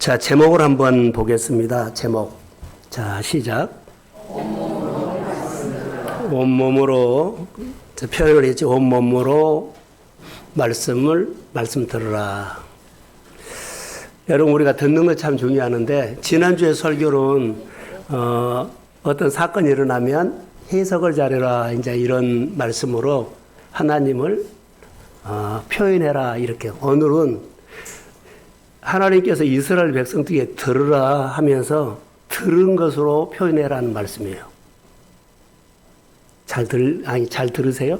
자, 제목을 한번 보겠습니다. 제목. 자, 시작. 온몸으로, 표현을 했지. 온몸으로 말씀 들으라. 여러분, 우리가 듣는 거 참 중요하는데, 지난주에 설교는, 어떤 사건이 일어나면 해석을 잘해라. 이제 이런 말씀으로 하나님을, 표현해라. 이렇게. 오늘은 하나님께서 이스라엘 백성들에게 들으라 하면서 들은 것으로 표현해라는 말씀이에요. 잘 들으세요?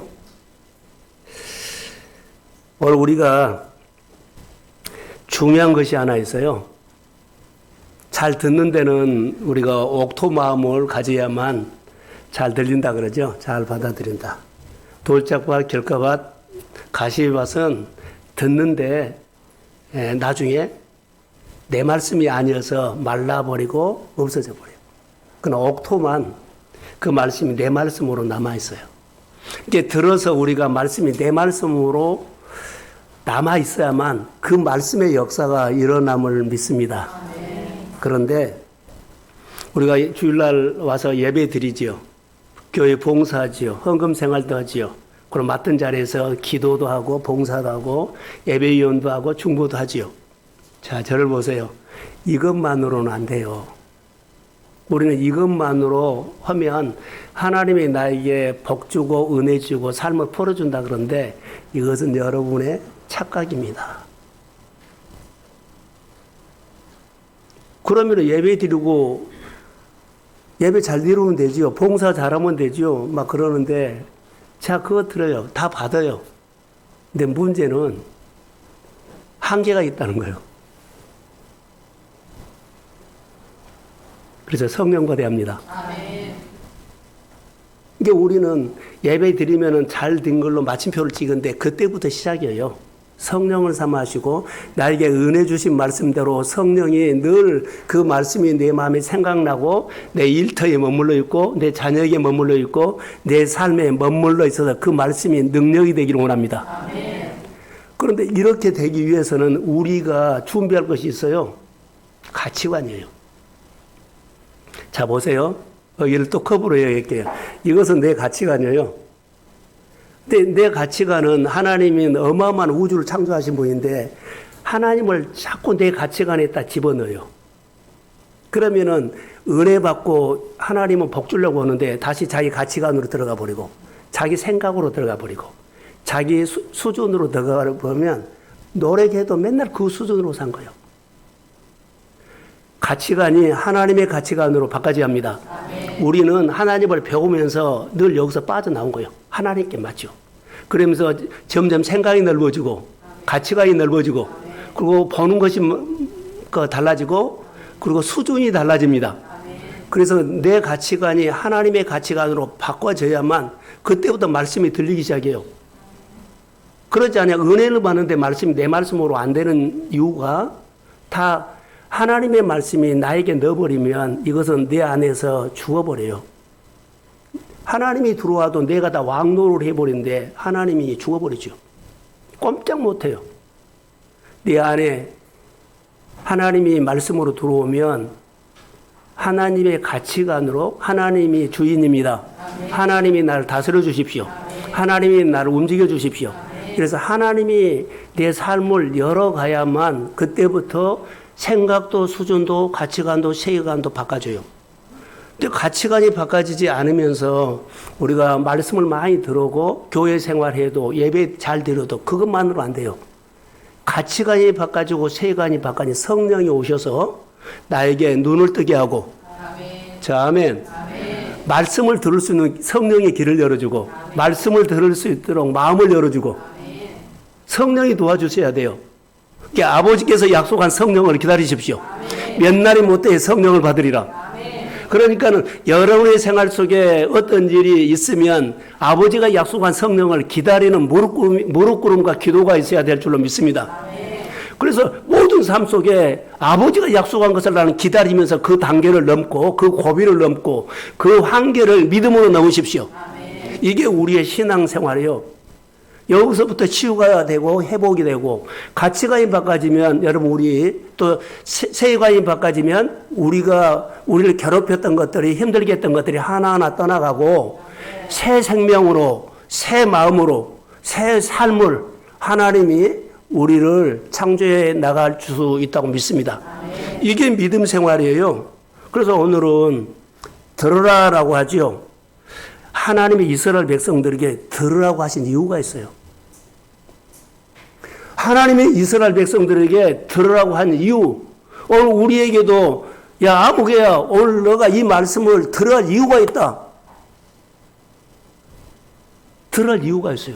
오늘 우리가 중요한 것이 하나 있어요. 잘 듣는 데는 우리가 옥토 마음을 가져야만 잘 들린다 그러죠. 잘 받아들인다. 돌짝밭, 결과밭, 가시밭은 듣는데 나중에 내 말씀이 아니어서 말라버리고 없어져 버려요. 그러나 옥토만 그 말씀이 내 말씀으로 남아있어요. 이게 들어서 우리가 말씀이 내 말씀으로 남아있어야만 그 말씀의 역사가 일어남을 믿습니다. 그런데 우리가 주일날 와서 예배 드리지요. 교회 봉사하지요. 헌금 생활도 하지요. 그럼 맡은 자리에서 기도도 하고 봉사도 하고 예배위원도 하고 중보도 하지요. 자, 저를 보세요. 이것만으로는 안 돼요. 우리는 이것만으로 하면 하나님이 나에게 복 주고 은혜 주고 삶을 풀어준다 그런데 이것은 여러분의 착각입니다. 그러면 예배 드리고 예배 잘 드리면 되지요. 봉사 잘하면 되지요. 막 그러는데 자, 그거 들어요. 다 받아요. 근데 문제는 한계가 있다는 거예요. 그래서 성령과 대합니다. 이게 우리는 예배 드리면은 잘 된 걸로 마침표를 찍은데 그때부터 시작이에요. 성령을 삼아시고 나에게 은혜 주신 말씀대로 성령이 늘 그 말씀이 내 마음에 생각나고 내 일터에 머물러 있고 내 자녀에게 머물러 있고 내 삶에 머물러 있어서 그 말씀이 능력이 되기를 원합니다. 아멘. 그런데 이렇게 되기 위해서는 우리가 준비할 것이 있어요. 가치관이에요. 자, 보세요. 여기를 또 컵으로 얘기할게요. 이것은 내 가치관이에요. 근데 내 가치관은 하나님이 어마어마한 우주를 창조하신 분인데 하나님을 자꾸 내 가치관에다 집어넣어요. 그러면은 은혜 받고 하나님은 복 주려고 하는데 다시 자기 가치관으로 들어가 버리고 자기 생각으로 들어가 버리고 자기 수준으로 들어가 보면 노력해도 맨날 그 수준으로 산 거예요. 가치관이 하나님의 가치관으로 바꿔져야 합니다. 아멘. 우리는 하나님을 배우면서 늘 여기서 빠져나온 거예요. 하나님께 맞죠. 그러면서 점점 생각이 넓어지고 가치관이 넓어지고 그리고 보는 것이 달라지고 그리고 수준이 달라집니다. 그래서 내 가치관이 하나님의 가치관으로 바꿔져야만 그때부터 말씀이 들리기 시작해요. 그렇지 않아요. 은혜를 받는데 말씀이 내 말씀으로 안 되는 이유가 다 하나님의 말씀이 나에게 넣어버리면 이것은 내 안에서 죽어버려요. 하나님이 들어와도 내가 다 왕노를 해버린데 하나님이 죽어버리죠. 꼼짝 못해요. 내 안에 하나님이 말씀으로 들어오면 하나님의 가치관으로 하나님이 주인입니다. 하나님이 나를 다스려 주십시오. 하나님이 나를 움직여 주십시오. 그래서 하나님이 내 삶을 열어가야만 그때부터 생각도 수준도 가치관도 세계관도 바꿔줘요. 근데 가치관이 바꿔지지 않으면서 우리가 말씀을 많이 들어오고 교회 생활해도 예배 잘 드려도 그것만으로 안 돼요. 가치관이 바꿔지고 세계관이 바꿔니 성령이 오셔서 나에게 눈을 뜨게 하고 아멘. 자, 아멘. 아멘. 말씀을 들을 수 있는 성령의 길을 열어주고 아멘. 말씀을 들을 수 있도록 마음을 열어주고 아멘. 성령이 도와주셔야 돼요. 아버지께서 약속한 성령을 기다리십시오. 아멘. 몇 날이 못돼 성령을 받으리라. 그러니까는 여러분의 생활 속에 어떤 일이 있으면 아버지가 약속한 성령을 기다리는 무릎꿇음과 기도가 있어야 될 줄로 믿습니다. 그래서 모든 삶 속에 아버지가 약속한 것을 나는 기다리면서 그 단계를 넘고 그 고비를 넘고 그 한계를 믿음으로 넘으십시오. 이게 우리의 신앙생활이에요. 여기서부터 치유가 되고 회복이 되고 가치관이 바꿔지면 여러분 우리 또 세계관이 바꿔지면 우리를 괴롭혔던 것들이 힘들게 했던 것들이 하나하나 떠나가고 새 생명으로 새 마음으로 새 삶을 하나님이 우리를 창조해 나갈 수 있다고 믿습니다. 이게 믿음 생활이에요. 그래서 오늘은 들으라라고 하지요. 하나님이 이스라엘 백성들에게 들으라고 하신 이유가 있어요. 하나님이 이스라엘 백성들에게 들으라고 한 이유. 오늘 우리에게도 야 아무개야 오늘 너가 이 말씀을 들을 이유가 있다. 들을 이유가 있어요.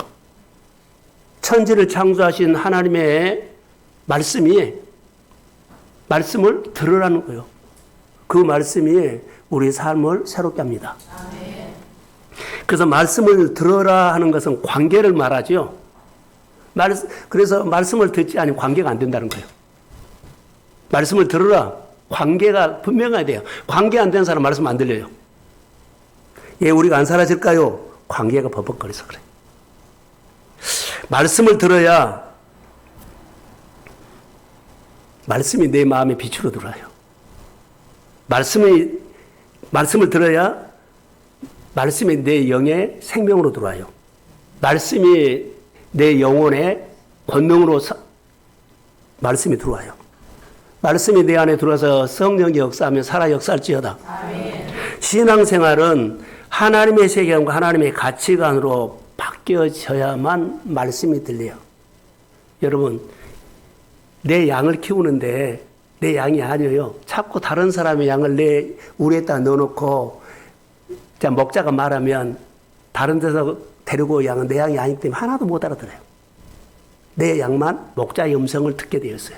천지를 창조하신 하나님의 말씀을 들으라는 거예요. 그 말씀이 우리 삶을 새롭게 합니다. 그래서 말씀을 들어라 하는 것은 관계를 말하죠. 그래서 말씀을 듣지 않으면 관계가 안 된다는 거예요. 말씀을 들어라. 관계가 분명해야 돼요. 관계 안 되는 사람 말씀 안 들려요. 예, 우리가 안 사라질까요? 관계가 버벅거려서 그래. 말씀을 들어야 말씀이 내 마음의 빛으로 들어와요. 말씀을 들어야 말씀이 내 영의 생명으로 들어와요. 말씀이 내 영혼의 권능으로 말씀이 들어와요. 말씀이 내 안에 들어와서 성령이 역사하며 살아 역사할지어다. 아멘. 신앙생활은 하나님의 세계관과 하나님의 가치관으로 바뀌어져야만 말씀이 들려요. 여러분, 내 양을 키우는데 내 양이 아니에요. 자꾸 다른 사람의 양을 우리에다 넣어놓고 자, 목자가 말하면 다른 데서 데리고 양은 내 양이 아니기 때문에 하나도 못 알아들어요. 내 양만 목자의 음성을 듣게 되었어요.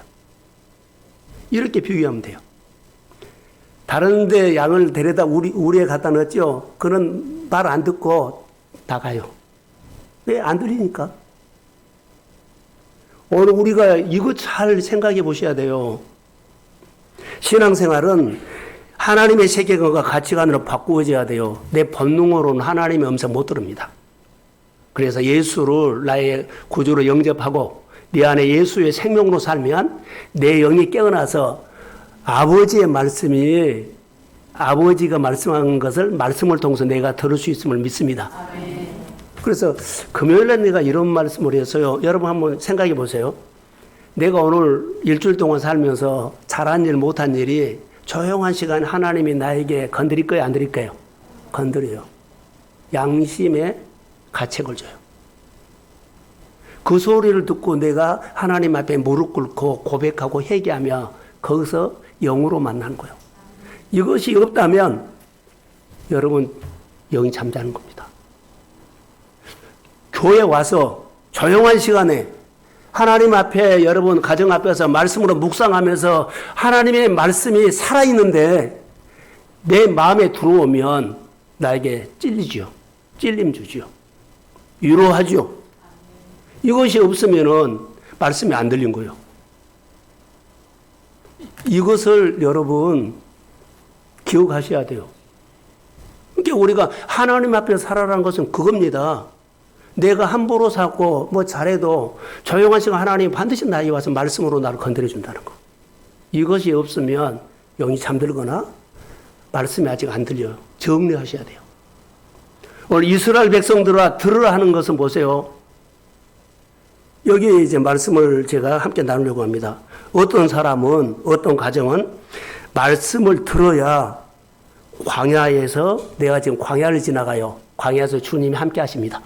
이렇게 비교하면 돼요. 다른 데 양을 데려다 우리에 갖다 넣었죠. 그는 말 안 듣고 나가요. 왜? 안 들리니까. 오늘 우리가 이거 잘 생각해 보셔야 돼요. 신앙생활은 하나님의 세계관과 가치관으로 바꾸어져야 돼요. 내 본능으로는 하나님의 음성 못 들읍니다. 그래서 예수를 나의 구주로 영접하고 내 안에 예수의 생명으로 살면 내 영이 깨어나서 아버지의 말씀이 아버지가 말씀한 것을 말씀을 통해서 내가 들을 수 있음을 믿습니다. 아멘. 그래서 금요일에 내가 이런 말씀을 해서요. 여러분 한번 생각해 보세요. 내가 오늘 일주일 동안 살면서 잘한 일 못한 일이 조용한 시간 하나님이 나에게 건드릴 거예요? 안 드릴 거예요? 건드려요. 양심에 가책을 줘요. 그 소리를 듣고 내가 하나님 앞에 무릎 꿇고 고백하고 회개하며 거기서 영으로 만나는 거예요. 이것이 없다면 여러분 영이 잠자는 겁니다. 교회 와서 조용한 시간에 하나님 앞에 여러분 가정 앞에서 말씀으로 묵상하면서 하나님의 말씀이 살아있는데 내 마음에 들어오면 나에게 찔리죠. 찔림 주죠. 위로하죠. 이것이 없으면은 말씀이 안 들린 거예요. 이것을 여러분 기억하셔야 돼요. 그러니까 우리가 하나님 앞에 살아라는 것은 그겁니다. 내가 함부로 살고 뭐 잘해도 조용한 시간 하나님 반드시 나에게 와서 말씀으로 나를 건드려 준다는 거. 이것이 없으면 영이 잠들거나 말씀이 아직 안 들려요. 정리하셔야 돼요. 오늘 이스라엘 백성들아 들으라 하는 것은 보세요. 여기 이제 말씀을 제가 함께 나누려고 합니다. 어떤 사람은, 어떤 가정은 말씀을 들어야 광야에서 내가 지금 광야를 지나가요. 광야에서 주님이 함께 하십니다.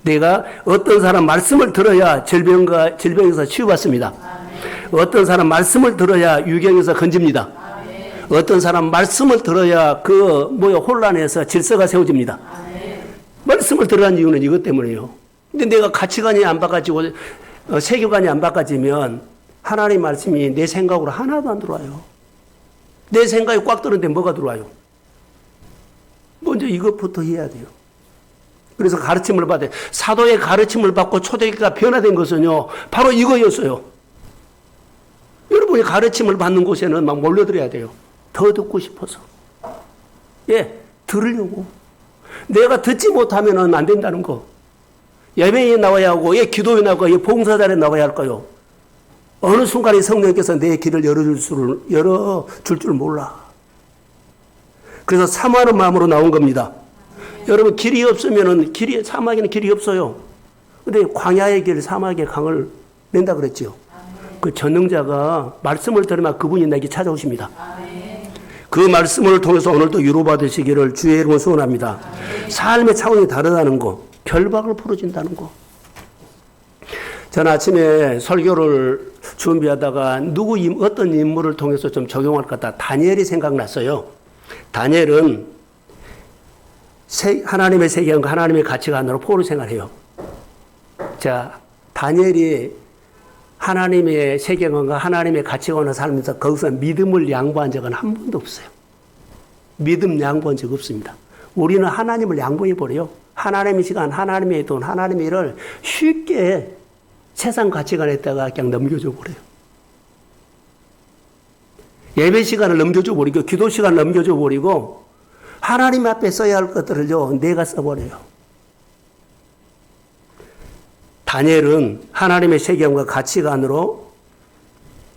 내가 어떤 사람 말씀을 들어야 질병에서 치유받습니다. 어떤 사람 말씀을 들어야 유경에서 건집니다. 어떤 사람 말씀을 들어야 혼란에서 질서가 세워집니다. 말씀을 들으라는 이유는 이것 때문이에요. 근데 내가 가치관이 안 바꿔지고 세계관이 안 바꿔지면 하나님의 말씀이 내 생각으로 하나도 안 들어와요. 내 생각이 꽉 들었는데 뭐가 들어와요? 먼저 이것부터 해야 돼요. 그래서 가르침을 받아요. 사도의 가르침을 받고 초대교회가 변화된 것은요, 바로 이거였어요. 여러분이 가르침을 받는 곳에는 막 몰려들어야 돼요. 더 듣고 싶어서. 예, 들으려고. 내가 듣지 못하면 안 된다는 거. 예배에 나와야 하고, 예, 기도에 나가고, 예, 봉사자에 나와야 할까요? 어느 순간에 성령께서 내 길을 열어줄 줄 몰라. 그래서 사모하는 마음으로 나온 겁니다. 여러분, 길이 없으면은, 사막에는 길이 없어요. 근데 광야의 길, 사막의 강을 낸다 그랬죠. 그 전능자가 말씀을 들으면 그분이 내게 찾아오십니다. 그 말씀을 통해서 오늘도 위로받으시기를 주의 이름으로 소원합니다. 삶의 차원이 다르다는 거, 결박을 풀어진다는 거. 저는 아침에 설교를 준비하다가 어떤 인물을 통해서 좀 적용할 것 같다. 다니엘이 생각났어요. 다니엘은 하나님의 세계관과 하나님의 가치관으로 포로 생활해요. 자, 다니엘이 하나님의 세계관과 하나님의 가치관을 살면서 거기서 믿음을 양보한 적은 한 번도 없어요. 믿음 양보한 적 없습니다. 우리는 하나님을 양보해버려요. 하나님의 시간, 하나님의 돈, 하나님의 일을 쉽게 세상 가치관에다가 그냥 넘겨줘 버려요. 예배 시간을 넘겨줘 버리고, 기도 시간을 넘겨줘 버리고, 하나님 앞에 써야 할 것들을요, 내가 써버려요. 다니엘은 하나님의 세계관과 가치관으로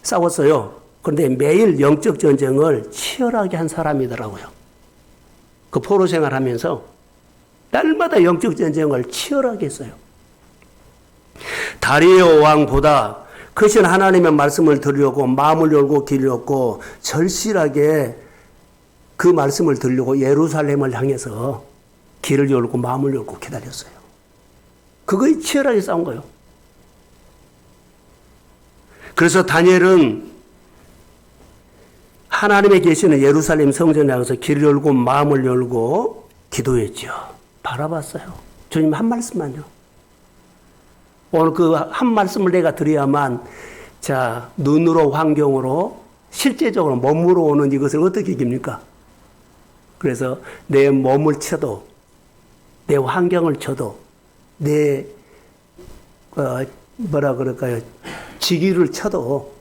싸웠어요. 그런데 매일 영적 전쟁을 치열하게 한 사람이더라고요. 그 포로 생활하면서 날마다 영적 전쟁을 치열하게 했어요. 다리오 왕보다 크신 하나님의 말씀을 들으려고 마음을 열고 귀를 열고 절실하게 그 말씀을 들으려고 예루살렘을 향해서 귀를 열고 마음을 열고 기다렸어요. 그거에 치열하게 싸운 거예요. 그래서 다니엘은 하나님의 계시는 예루살렘 성전에 가서 길을 열고 마음을 열고 기도했죠. 바라봤어요. 주님 한 말씀만요. 오늘 그 한 말씀을 내가 드려야만 자 눈으로 환경으로 실제적으로 몸으로 오는 이것을 어떻게 이깁니까? 그래서 내 몸을 쳐도 내 환경을 쳐도 내 뭐라 그럴까요? 직위를 쳐도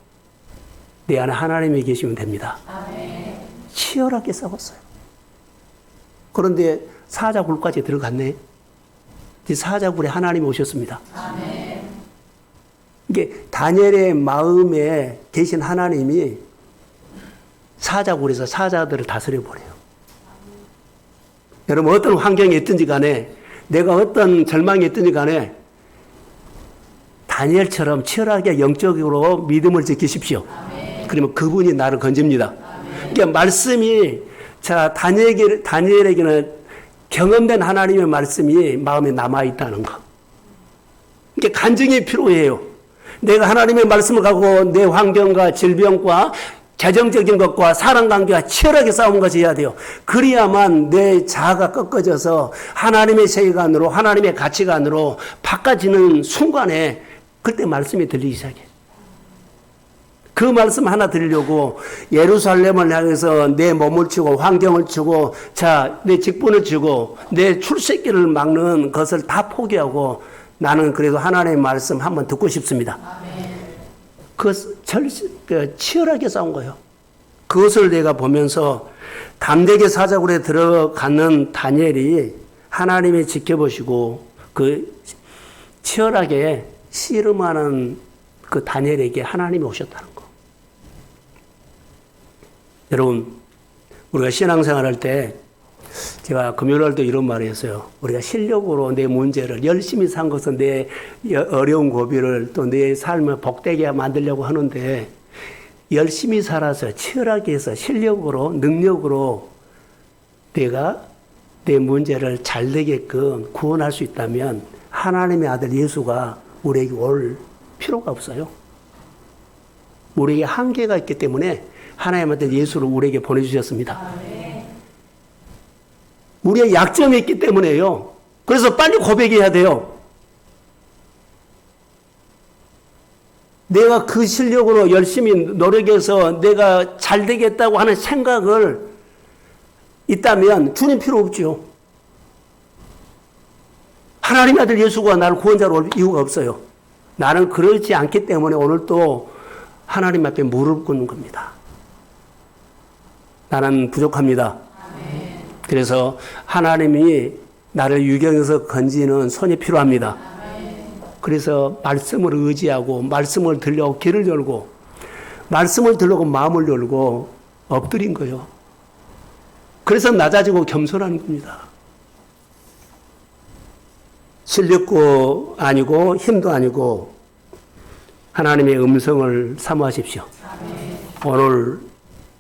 내 안에 하나님이 계시면 됩니다. 치열하게 싸웠어요. 그런데 사자굴까지 들어갔네. 사자굴에 하나님이 오셨습니다. 이게 다니엘의 마음에 계신 하나님이 사자굴에서 사자들을 다스려 버려요. 여러분 어떤 환경에 있든지 간에 내가 어떤 절망에 있든지 간에 다니엘처럼 치열하게 영적으로 믿음을 지키십시오. 그러면 그분이 나를 건집니다. 그러니까 말씀이 자 다니엘에게는 경험된 하나님의 말씀이 마음에 남아있다는 거. 그러니까 간증이 필요해요. 내가 하나님의 말씀을 갖고 내 환경과 질병과 재정적인 것과 사랑관계와 치열하게 싸운 것이 해야 돼요. 그래야만 내 자아가 꺾어져서 하나님의 세계관으로 하나님의 가치관으로 바꿔지는 순간에 그때 말씀이 들리기 시작해요. 그 말씀 하나 들으려고 예루살렘을 향해서 내 몸을 치고 환경을 치고 자, 내 직분을 치고 내 출세길을 막는 것을 다 포기하고 나는 그래도 하나님의 말씀 한번 듣고 싶습니다. 치열하게 싸운 거예요. 그것을 내가 보면서 담대하게 사자굴에 들어가는 다니엘이 하나님이 지켜보시고 그 치열하게 씨름하는 그 다니엘에게 하나님이 오셨다는 거. 여러분, 우리가 신앙생활 할 때 제가 금요일날도 이런 말을 했어요. 우리가 실력으로 내 문제를 열심히 산 것은 내 어려운 고비를 또 내 삶을 복되게 만들려고 하는데 열심히 살아서 치열하게 해서 실력으로 능력으로 내가 내 문제를 잘 되게끔 구원할 수 있다면 하나님의 아들 예수가 우리에게 올 필요가 없어요. 우리에게 한계가 있기 때문에 하나님의 아들 예수를 우리에게 보내주셨습니다. 우리의 약점이 있기 때문에요. 그래서 빨리 고백해야 돼요. 내가 그 실력으로 열심히 노력해서 내가 잘 되겠다고 하는 생각을 있다면 주님 필요 없죠. 하나님의 아들 예수가 나를 구원자로 올 이유가 없어요. 나는 그렇지 않기 때문에 오늘 또 하나님 앞에 무릎 꿇는 겁니다. 나는 부족합니다. 그래서 하나님이 나를 유경에서 건지는 손이 필요합니다. 그래서 말씀을 의지하고 말씀을 들려고 귀를 열고 말씀을 들려고 마음을 열고 엎드린 거예요. 그래서 낮아지고 겸손한 겁니다. 실력도 아니고 힘도 아니고 하나님의 음성을 사모하십시오. 오늘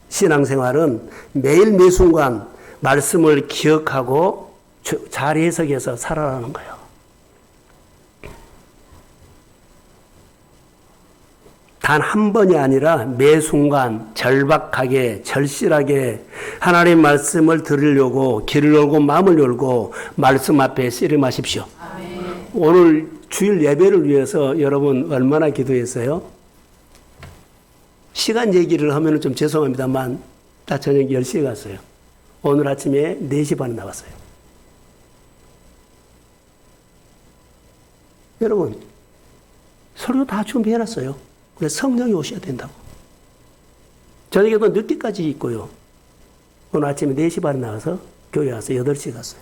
신앙생활은 매일 매 순간 말씀을 기억하고 잘 해석해서 살아가는 거예요. 단 한 번이 아니라 매 순간 절박하게 절실하게 하나님의 말씀을 들으려고 귀를 열고 마음을 열고 말씀 앞에 씨름하십시오. 아멘. 오늘 주일 예배를 위해서 여러분 얼마나 기도했어요? 시간 얘기를 하면 좀 죄송합니다만 나 저녁 10시에 갔어요. 오늘 아침에 4시 반에 나왔어요. 여러분 서류 다 준비해놨어요. 그래서 성령이 오셔야 된다고. 저녁에도 늦게까지 있고요. 오늘 아침에 4시 반에 나와서 교회 와서 8시에 갔어요.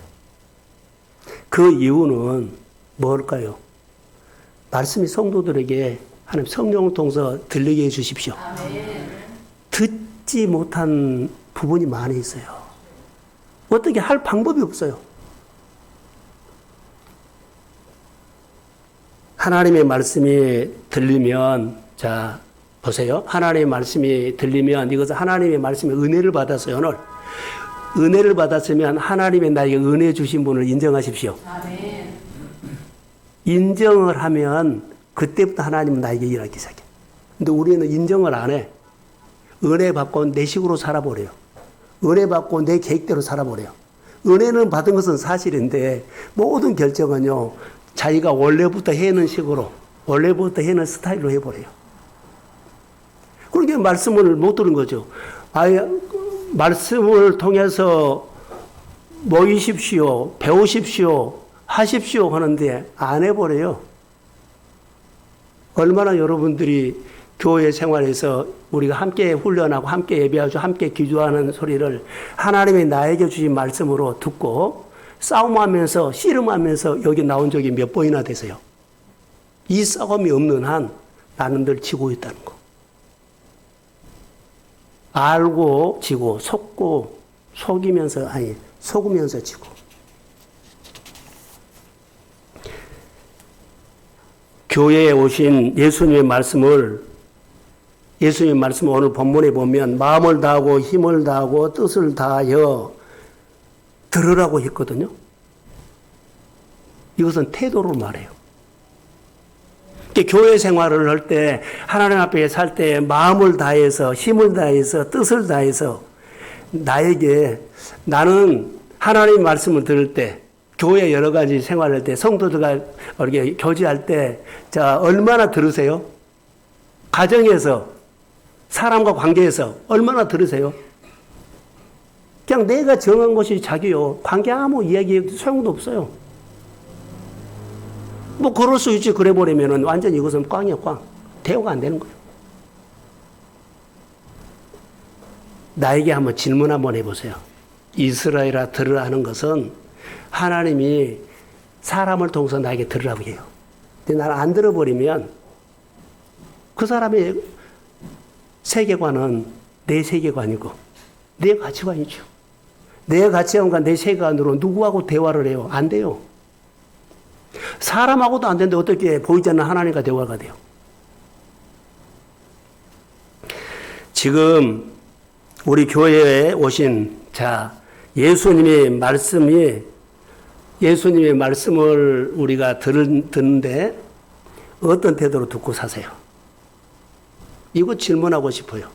그 이유는 뭘까요? 말씀이 성도들에게 하나님 성령을 통해서 들리게 해 주십시오. 듣지 못한 부분이 많이 있어요. 어떻게 할 방법이 없어요. 하나님의 말씀이 들리면 자 보세요. 하나님의 말씀이 들리면 이것은 하나님의 말씀의 은혜를 받았어요. 오늘 은혜를 받았으면 하나님의 나에게 은혜 주신 분을 인정하십시오. 아멘. 인정을 하면 그때부터 하나님은 나에게 일하기 시작해. 근데 우리는 인정을 안 해. 은혜 받고 내 식으로 살아버려요. 은혜 받고 내 계획대로 살아버려요. 은혜는 받은 것은 사실인데 모든 결정은요. 자기가 원래부터 해는 식으로 원래부터 해는 스타일로 해버려요. 그러니까 말씀을 못 들은 거죠. 아예 말씀을 통해서 모이십시오, 배우십시오, 하십시오 하는데 안 해버려요. 얼마나 여러분들이 교회 생활에서 우리가 함께 훈련하고 함께 예배하고 함께 기도하는 소리를 하나님이 나에게 주신 말씀으로 듣고 싸움하면서 씨름하면서 여기 나온 적이 몇 번이나 되세요. 이 싸움이 없는 한 나는 늘 지고 있다는 거. 알고 지고 속고 속으면서 지고. 교회에 오신 예수님의 말씀을 오늘 본문에 보면 마음을 다하고 힘을 다하고 뜻을 다하여 들으라고 했거든요. 이것은 태도로 말해요. 교회 생활을 할 때 하나님 앞에 살 때 마음을 다해서 힘을 다해서 뜻을 다해서 나는 하나님 말씀을 들을 때 교회 여러 가지 생활할 때 성도들과 이렇게 교제할 때 자 얼마나 들으세요? 가정에서 사람과 관계에서 얼마나 들으세요? 그냥 내가 정한 것이 자기요. 관계 아무 이야기 소용도 없어요. 뭐 그럴 수 있지. 그래 버리면은 완전히 이것은 꽝이야, 꽝. 대화가 안 되는 거예요. 나에게 한번 질문 한번 해보세요. 이스라엘아 들으라 하는 것은 하나님이 사람을 통해서 나에게 들으라고 해요. 근데 나를 안 들어버리면 그 사람의 세계관은 내 세계관이고 내 가치관이죠. 내 가치관과 내 세계관으로 누구하고 대화를 해요? 안 돼요. 사람하고도 안 되는데 어떻게 보이지 않는 하나님과 대화가 돼요? 지금 우리 교회에 오신 예수님의 말씀을 우리가 듣는데 어떤 태도로 듣고 사세요? 이거 질문하고 싶어요.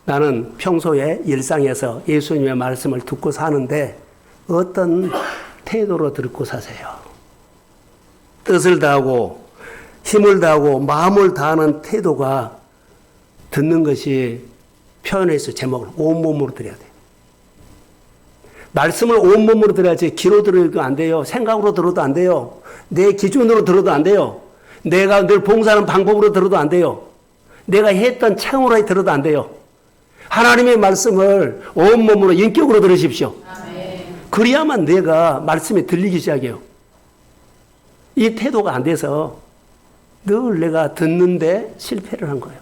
나는 평소에 일상에서 예수님의 말씀을 듣고 사는데 어떤 태도로 듣고 사세요? 뜻을 다하고 힘을 다하고 마음을 다하는 태도가 듣는 것이 표현해서 제목을 온몸으로 들어야 돼요. 말씀을 온몸으로 들어야지 귀로 들어도 안 돼요. 생각으로 들어도 안 돼요. 내 기준으로 들어도 안 돼요. 내가 늘 봉사하는 방법으로 들어도 안 돼요. 내가 했던 창으로 들어도 안 돼요. 하나님의 말씀을 온몸으로 인격으로 들으십시오. 아멘. 그래야만 내가 말씀이 들리기 시작해요. 이 태도가 안 돼서 늘 내가 듣는데 실패를 한 거예요.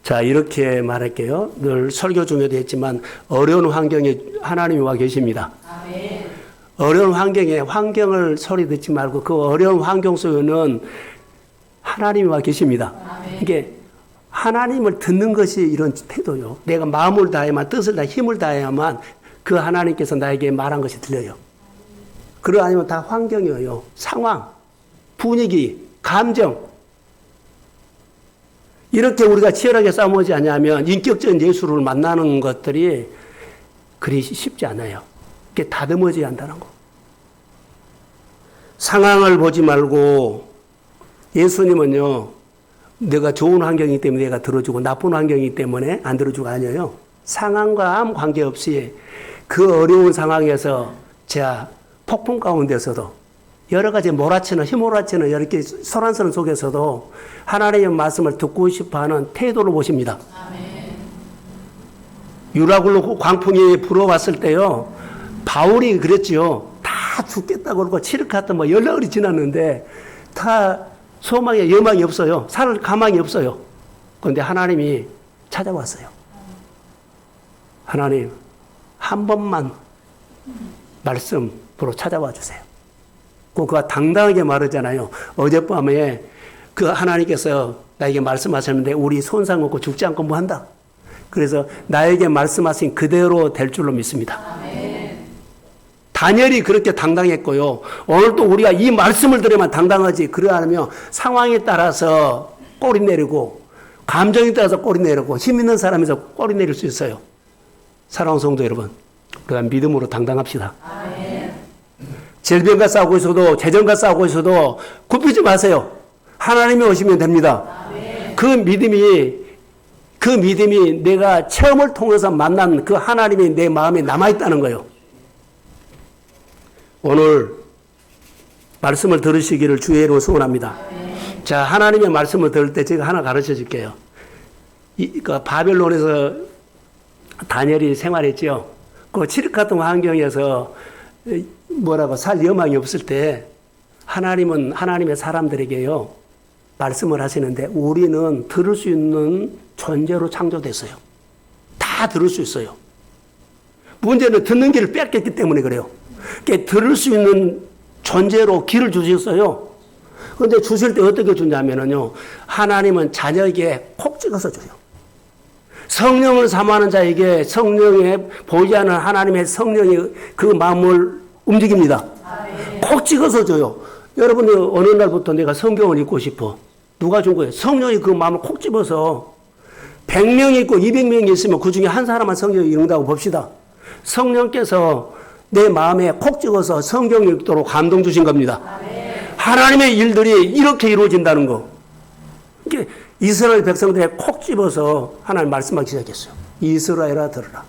자, 이렇게 말할게요. 늘 설교 중에도 했지만 어려운 환경에 하나님이 와 계십니다. 아멘. 어려운 환경에 환경을 소리 듣지 말고 그 어려운 환경 속에는 하나님이 와 계십니다. 아멘. 이게 하나님을 듣는 것이 이런 태도요. 내가 마음을 다해야만, 뜻을 다해, 힘을 다해야만 그 하나님께서 나에게 말한 것이 들려요. 그러 아니면 다 환경이에요. 상황, 분위기, 감정. 이렇게 우리가 치열하게 싸우지 않냐면 인격적인 예수를 만나는 것들이 그리 쉽지 않아요. 이렇게 다듬어져야 한다는 거. 상황을 보지 말고 예수님은요, 내가 좋은 환경이기 때문에 내가 들어주고 나쁜 환경이기 때문에 안 들어주고 아니에요. 상황과 아무 관계없이 그 어려운 상황에서 제가 폭풍 가운데서도 여러 가지 몰아치는 휘몰아치는 이렇게 소란스러운 속에서도 하나님의 말씀을 듣고 싶어하는 태도를 보십니다. 아멘. 유라굴로 광풍이 불어왔을 때요, 바울이 그랬지요. 다 죽겠다고 그러고 칠흑하다 뭐 연락이 지났는데 다 소망에 여망이 없어요. 살 가망이 없어요. 그런데 하나님이 찾아왔어요. 하나님, 한 번만 말씀으로 찾아와 주세요. 그가 당당하게 말하잖아요. 어젯밤에 그 하나님께서 나에게 말씀하셨는데 우리 손상 없고 죽지 않고 뭐 한다. 그래서 나에게 말씀하신 그대로 될 줄로 믿습니다. 아멘. 다니엘이 그렇게 당당했고요. 오늘 또 우리가 이 말씀을 들으면 당당하지. 그래 않으면 상황에 따라서 꼬리 내리고 감정에 따라서 꼬리 내리고 힘 있는 사람에서 꼬리 내릴 수 있어요. 사랑하는 성도 여러분, 우리가 믿음으로 당당합시다. 아멘. 질병과 싸우고 있어도 재정과 싸우고 있어도 굽히지 마세요. 하나님이 오시면 됩니다. 아멘. 그 믿음이 내가 체험을 통해서 만난 그 하나님이 내 마음에 남아있다는 거예요. 오늘 말씀을 들으시기를 주의 이름으로 소원합니다. 아멘. 자, 하나님의 말씀을 들을 때 제가 하나 가르쳐 줄게요. 그 바벨론에서 다니엘이 생활했죠. 그 칠흑 같은 환경에서 살 여망이 없을 때 하나님은 하나님의 사람들에게요 말씀을 하시는데 우리는 들을 수 있는 존재로 창조됐어요. 다 들을 수 있어요. 문제는 듣는 길을 뺏겼기 때문에 그래요. 그러니까 들을 수 있는 존재로 길을 주셨어요. 그런데 주실 때 어떻게 주냐면요, 하나님은 자녀에게 콕 찍어서 줘요. 성령을 사모하는 자에게 성령에 보이지 않는 하나님의 성령이 그 마음을 움직입니다. 아멘. 콕 찍어서 줘요. 여러분이 어느 날부터 내가 성경을 읽고 싶어. 누가 준 거예요? 성령이 그 마음을 콕 집어서 100명이 있고 200명이 있으면 그 중에 한 사람만 성경을 읽는다고 봅시다. 성령께서 내 마음에 콕 찍어서 성경 읽도록 감동 주신 겁니다. 아멘. 하나님의 일들이 이렇게 이루어진다는 거. 이게 이스라엘 백성들에 콕 집어서 하나님 말씀하기 시작했어요. 이스라엘아 들으라.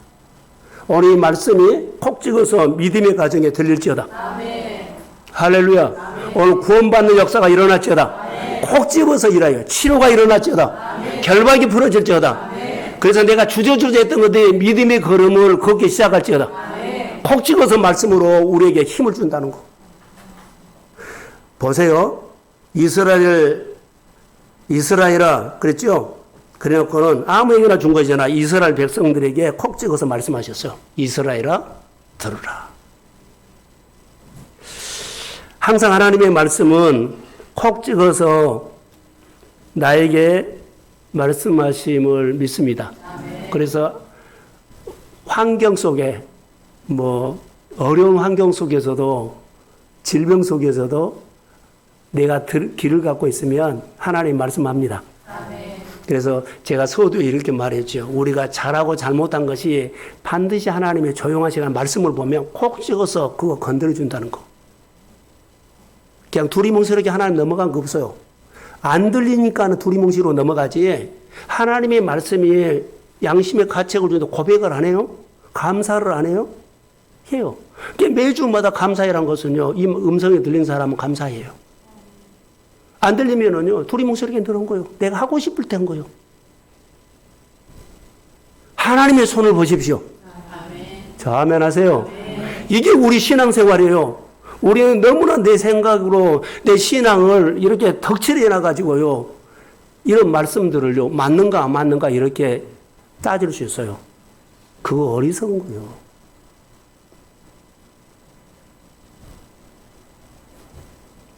오늘 이 말씀이 콕 찍어서 믿음의 가정에 들릴지어다. 아멘. 할렐루야. 아멘. 오늘 구원받는 역사가 일어날지어다. 아멘. 콕 집어서 일하여 치료가 일어날지어다. 아멘. 결박이 풀어질지어다. 아멘. 그래서 내가 주저주저 했던 것들이 믿음의 걸음을 걷기 시작할지어다. 아멘. 콕 찍어서 말씀으로 우리에게 힘을 준다는 거. 보세요. 이스라엘아 그랬죠? 그래놓고는 아무에게나 준 것이잖아. 이스라엘 백성들에게 콕 찍어서 말씀하셨어요. 이스라엘아 들으라. 항상 하나님의 말씀은 콕 찍어서 나에게 말씀하심을 믿습니다. 아멘. 그래서 환경 속에 어려운 환경 속에서도 질병 속에서도 내가 길을 갖고 있으면 하나님 말씀합니다. 아멘. 그래서 제가 서두에 이렇게 말했죠. 우리가 잘하고 잘못한 것이 반드시 하나님의 조용한 시간 말씀을 보면 콕 찍어서 그거 건드려준다는 거. 그냥 두리뭉실하게 하나님 넘어간 거 없어요. 안 들리니까 두리뭉실로 넘어가지. 하나님의 말씀이 양심의 가책을 주는데 고백을 안 해요? 감사를 안 해요? 해요. 매주마다 감사해란 것은요, 이 음성이 들린 사람은 감사해요. 안 들리면은요, 두리뭉실하게 들은 거예요. 내가 하고 싶을 때 한 거예요. 하나님의 손을 보십시오. 아멘. 자, 아멘 하세요. 아멘. 이게 우리 신앙생활이에요. 우리는 너무나 내 생각으로 내 신앙을 이렇게 덕칠해 놔가지고요. 이런 말씀들을요. 맞는가 안 맞는가 이렇게 따질 수 있어요. 그거 어리석은 거예요.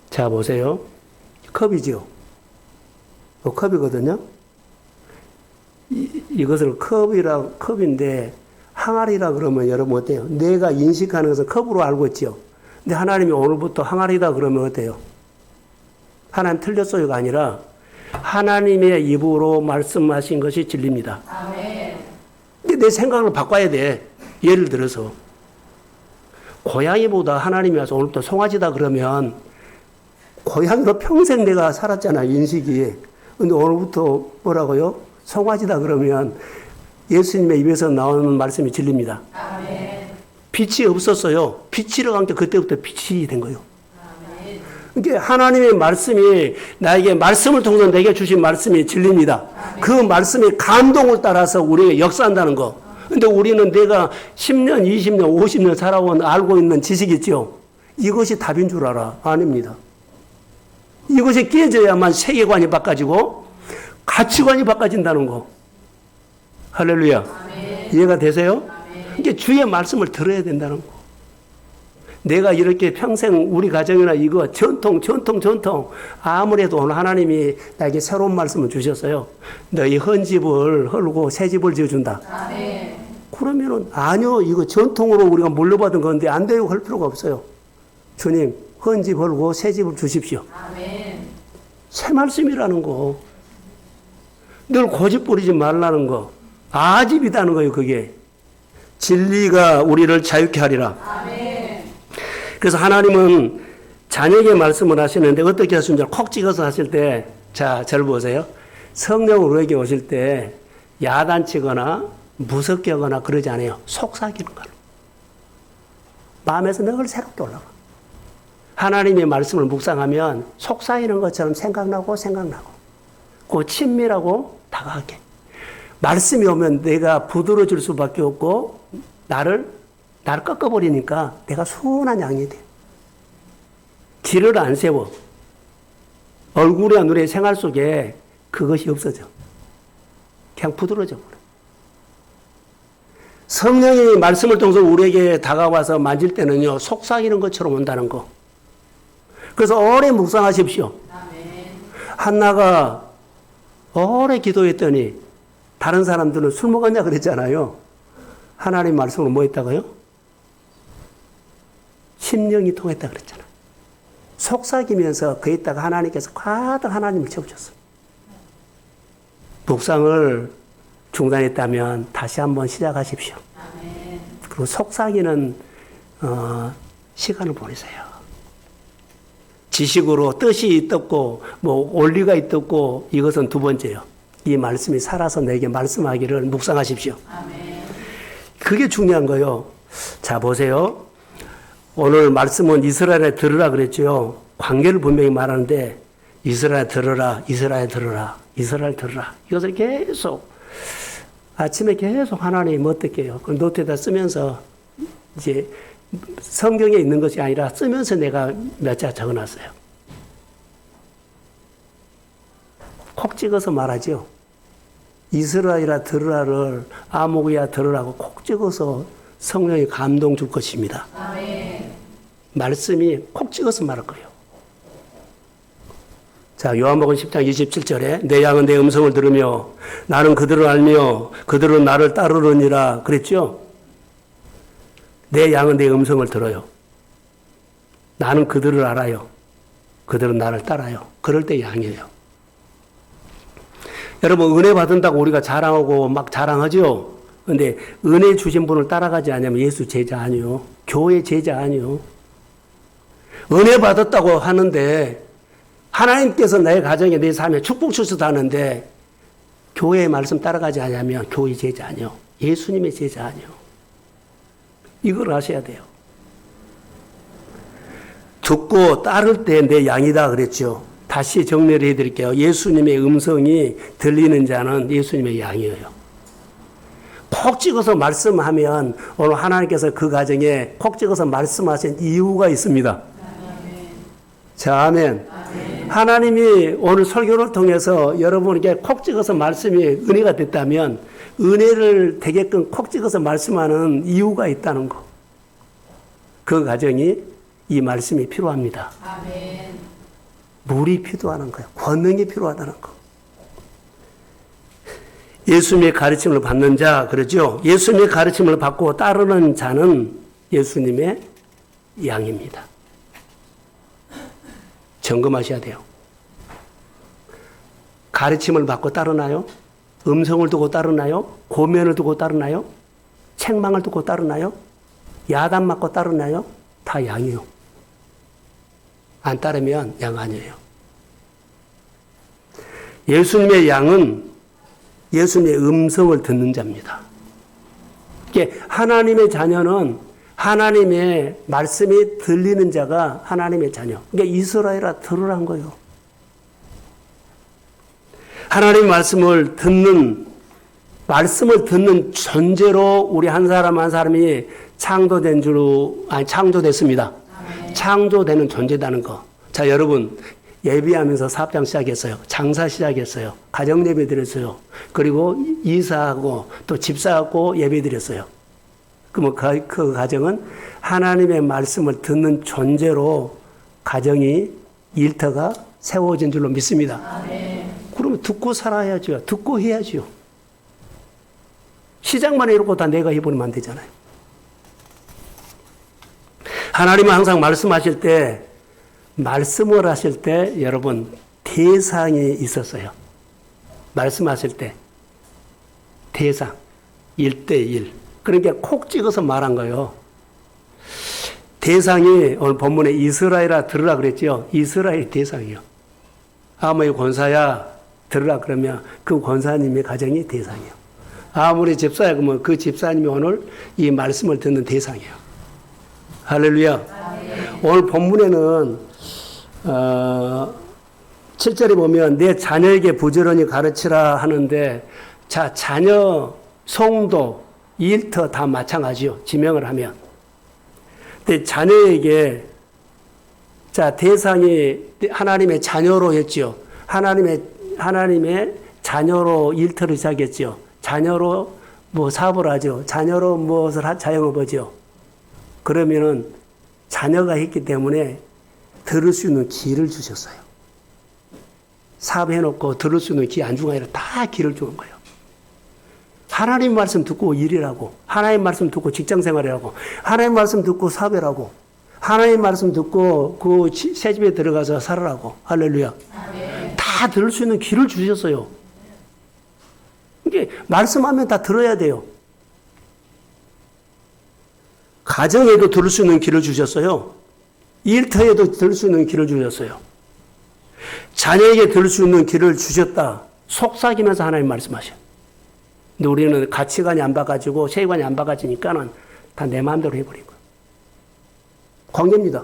자, 보세요. 컵이죠. 컵이거든요. 이것을 컵인데 항아리라 그러면 여러분 어때요? 내가 인식하는 것은 컵으로 알고 있죠. 근데 하나님이 오늘부터 항아리다 그러면 어때요? 하나님 틀렸어요가 아니라 하나님의 입으로 말씀하신 것이 진리입니다. 아멘. 근데 내 생각을 바꿔야 돼. 예를 들어서 고양이보다 하나님이 와서 오늘부터 송아지다 그러면 고양이로 평생 내가 살았잖아요. 인식이. 근데 오늘부터 뭐라고요? 송아지다 그러면 예수님의 입에서 나오는 말씀이 진리입니다. 아멘. 빛이 없었어요. 빛이라고 한 게 그때부터 빛이 된 거예요. 아멘. 그러니까 하나님의 말씀이 나에게 말씀을 통해서 내게 주신 말씀이 진리입니다. 아멘. 그 말씀이 감동을 따라서 우리에게 역사한다는 거. 근데 우리는 내가 10년, 20년, 50년 살아온 알고 있는 지식이 있죠. 이것이 답인 줄 알아. 아닙니다. 이것이 깨져야만 세계관이 바꿔지고 가치관이 바꿔진다는 거. 할렐루야. 아멘. 이해가 되세요? 이게 주의 말씀을 들어야 된다는 거. 내가 이렇게 평생 우리 가정이나 이거 전통 아무래도 오늘 하나님이 나에게 새로운 말씀을 주셨어요. 너희 헌집을 헐고 새 집을 지어준다. 아멘. 그러면은 아니요 이거 전통으로 우리가 물려받은 건데 안 돼요 할 필요가 없어요. 주님 헌집 헐고 새 집을 주십시오. 아멘. 새 말씀이라는 거. 늘 고집 부리지 말라는 거. 아집이다는 거예요 그게. 진리가 우리를 자유케 하리라. 아멘. 그래서 하나님은 자녀에게 말씀을 하시는데 어떻게 하시는지 콕 찍어서 하실 때, 자, 저를 보세요. 성령으로 우리에게 오실 때 야단치거나 무섭게 하거나 그러지 않아요. 속삭이는 걸로. 마음에서 늘 새롭게 올라가. 하나님의 말씀을 묵상하면 속삭이는 것처럼 생각나고 그 친밀하고 다가가게. 말씀이 오면 내가 부드러워질 수밖에 없고 나를 꺾어버리니까 내가 순한 양이 돼. 길을 안 세워. 얼굴이나 눈의 생활 속에 그것이 없어져. 그냥 부드러워져 버려. 성령이 말씀을 통해서 우리에게 다가와서 만질 때는요, 속삭이는 것처럼 온다는 거. 그래서 오래 묵상하십시오. 한나가 오래 기도했더니 다른 사람들은 술 먹었냐 그랬잖아요. 하나님 말씀으로 뭐 했다고요? 심령이 통했다 그랬잖아요. 속삭이면서 거기다가 하나님께서 가득 하나님을 채우셨어요. 묵상을 중단했다면 다시 한번 시작하십시오. 아멘. 그리고 속삭이는 시간을 보내세요. 지식으로 뜻이 있었고 뭐 원리가 있었고 이것은 두 번째요. 이 말씀이 살아서 내게 말씀하기를 묵상하십시오. 아멘. 그게 중요한 거예요. 자 보세요. 오늘 말씀은 이스라엘에 들으라 그랬죠. 관계를 분명히 말하는데 이스라엘 들으라, 이스라엘 들으라, 이스라엘 들으라. 이것을 계속 아침에 계속 하나님 어떻게 해요? 그 노트에다 쓰면서 이제 성경에 있는 것이 아니라 쓰면서 내가 몇 자 적어놨어요. 콕 찍어서 말하죠. 이스라엘아 들으라를 아모그야 들으라고 콕 찍어서 성령이 감동 줄 것입니다. 아멘. 말씀이 콕 찍어서 말할 거예요. 자, 요한복음 10장 27절에 내 양은 내 음성을 들으며 나는 그들을 알며 그들은 나를 따르느니라 그랬죠? 내 양은 내 음성을 들어요. 나는 그들을 알아요. 그들은 나를 따라요. 그럴 때 양이에요. 여러분 은혜 받은다고 우리가 자랑하고 막 자랑하죠? 근데 은혜 주신 분을 따라가지 않으면 예수 제자 아니요. 교회 제자 아니요. 은혜 받았다고 하는데 하나님께서 내 가정에 내 삶에 축복 주셔서 하는데 교회의 말씀 따라가지 않으면 교회 제자 아니요. 예수님의 제자 아니요. 이걸 아셔야 돼요. 듣고 따를 때 내 양이다 그랬죠. 다시 정리를 해드릴게요. 예수님의 음성이 들리는 자는 예수님의 양이에요. 콕 찍어서 말씀하면 오늘 하나님께서 그 가정에 콕 찍어서 말씀하신 이유가 있습니다. 자, 아멘. 하나님이 오늘 설교를 통해서 여러분에게 콕 찍어서 말씀이 은혜가 됐다면 은혜를 되게끔 콕 찍어서 말씀하는 이유가 있다는 거. 그 가정이 이 말씀이 필요합니다. 아멘. 물이 필요하는 거예요. 권능이 필요하다는 거. 예수님의 가르침을 받는 자, 그러죠? 예수님의 가르침을 받고 따르는 자는 예수님의 양입니다. 점검하셔야 돼요. 가르침을 받고 따르나요? 음성을 두고 따르나요? 고면을 두고 따르나요? 책망을 두고 따르나요? 야단 맞고 따르나요? 다 양이요. 안 따르면 양 아니에요. 예수님의 양은 예수님의 음성을 듣는 자입니다. 하나님의 자녀는 하나님의 말씀이 들리는 자가 하나님의 자녀. 그러니까 이스라엘아 들으란 거예요. 하나님의 말씀을 듣는 존재로 우리 한 사람 한 사람이 창조됐습니다. 창조되는 존재다는 거. 자, 여러분, 예비하면서 사업장 시작했어요. 장사 시작했어요. 가정 예배 드렸어요. 그리고 이사하고 또 집사하고 예배 드렸어요. 그러면 그 가정은 하나님의 말씀을 듣는 존재로 가정이 일터가 세워진 줄로 믿습니다. 아멘. 그러면 듣고 살아야죠. 듣고 해야죠. 시작만 해놓고 다 내가 해버리면 안 되잖아요. 하나님은 항상 말씀하실 때 여러분 대상이 있었어요. 말씀하실 때 대상 1대1. 그러니까 콕 찍어서 말한 거예요. 대상이 오늘 본문에 이스라엘아 들으라 그랬죠. 이스라엘 대상이요. 아무리 권사야 들으라 그러면 그 권사님의 가정이 대상이요. 아무리 집사야 그러면 그 집사님이 오늘 이 말씀을 듣는 대상이에요. 할렐루야. 오늘 본문에는 7절에 보면 내 자녀에게 부지런히 가르치라 하는데, 자, 자녀, 성도, 일터 다 마찬가지요. 지명을 하면. 근데 자녀에게, 자, 대상이 하나님의 자녀로 했지요. 하나님의 자녀로 일터를 시작했지요. 자녀로 뭐 사업을 하죠. 자녀로 무엇을 자영업하죠. 그러면은 자녀가 했기 때문에 들을 수 있는 길을 주셨어요. 사업해놓고 들을 수 있는 길 안 주고 아니라 다 길을 주는 거예요. 하나님 말씀 듣고 일이라고, 하나님 말씀 듣고 직장 생활이라고, 하나님 말씀 듣고 사업이라고, 하나님 말씀 듣고 그 새 집에 들어가서 살아라고. 할렐루야. 아멘. 다 들을 수 있는 길을 주셨어요. 이게 말씀하면 다 들어야 돼요. 가정에도 들을 수 있는 길을 주셨어요. 일터에도 들을 수 있는 길을 주셨어요. 자녀에게 들을 수 있는 길을 주셨다. 속삭이면서 하나님 말씀하셔요. 근데 우리는 가치관이 안 바가지고 세계관이 안 바가지니까는 다 내 마음대로 해버린 거예요. 관계입니다.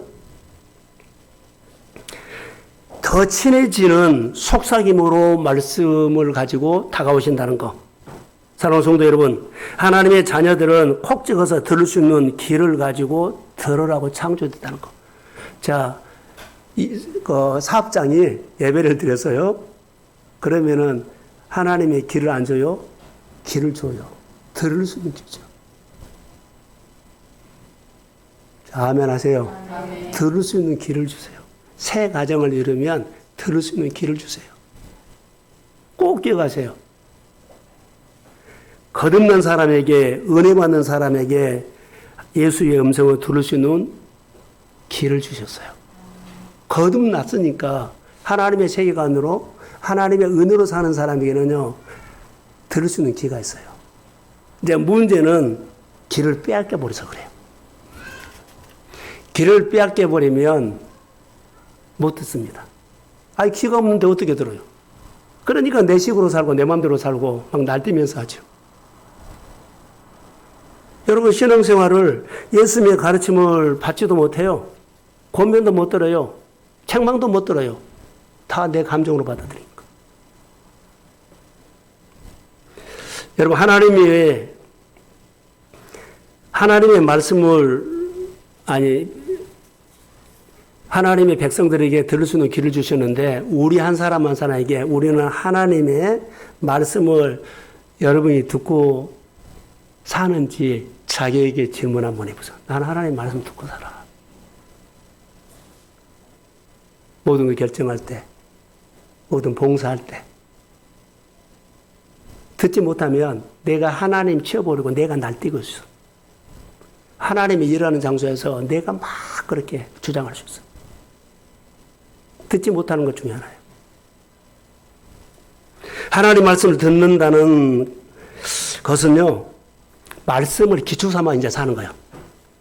더 친해지는 속삭임으로 말씀을 가지고 다가오신다는 거. 사랑하는 성도 여러분, 하나님의 자녀들은 콕 찍어서 들을 수 있는 길을 가지고 들으라고 창조됐다는 거. 자, 사업장이 예배를 드렸어요. 그러면은 하나님의 길을 안 줘요? 길을 줘요. 들을 수 있는 길이죠. 아멘 하세요. 아멘. 들을 수 있는 길을 주세요. 새 가정을 이루면 들을 수 있는 길을 주세요. 꼭 기억하세요. 거듭난 사람에게, 은혜 받는 사람에게 예수의 음성을 들을 수 있는 길을 주셨어요. 거듭났으니까 하나님의 세계관으로, 하나님의 은혜로 사는 사람에게는요, 들을 수 있는 기회가 있어요. 이제 문제는 길을 빼앗겨 버려서 그래요. 길을 빼앗겨 버리면 못 듣습니다. 아니, 기가 없는데 어떻게 들어요? 그러니까 내 식으로 살고 내 마음대로 살고 막 날뛰면서 하죠. 여러분, 신앙생활을 예수님의 가르침을 받지도 못해요. 권면도 못 들어요. 책망도 못 들어요. 다 내 감정으로 받아들이니까. 여러분, 하나님이 하나님의 말씀을, 하나님의 백성들에게 들을 수 있는 길을 주셨는데, 우리 한 사람 한 사람에게 우리는 하나님의 말씀을 여러분이 듣고 사는지 자기에게 질문 한번 해보세요. 나는 하나님의 말씀 듣고 살아. 모든 걸 결정할 때, 모든 봉사할 때. 듣지 못하면 내가 하나님 치워버리고 내가 날뛰고 있어. 하나님이 일하는 장소에서 내가 막 그렇게 주장할 수 있어. 듣지 못하는 것 중에 하나예요. 하나님 말씀을 듣는다는 것은요, 말씀을 기초 삼아 이제 사는 거예요.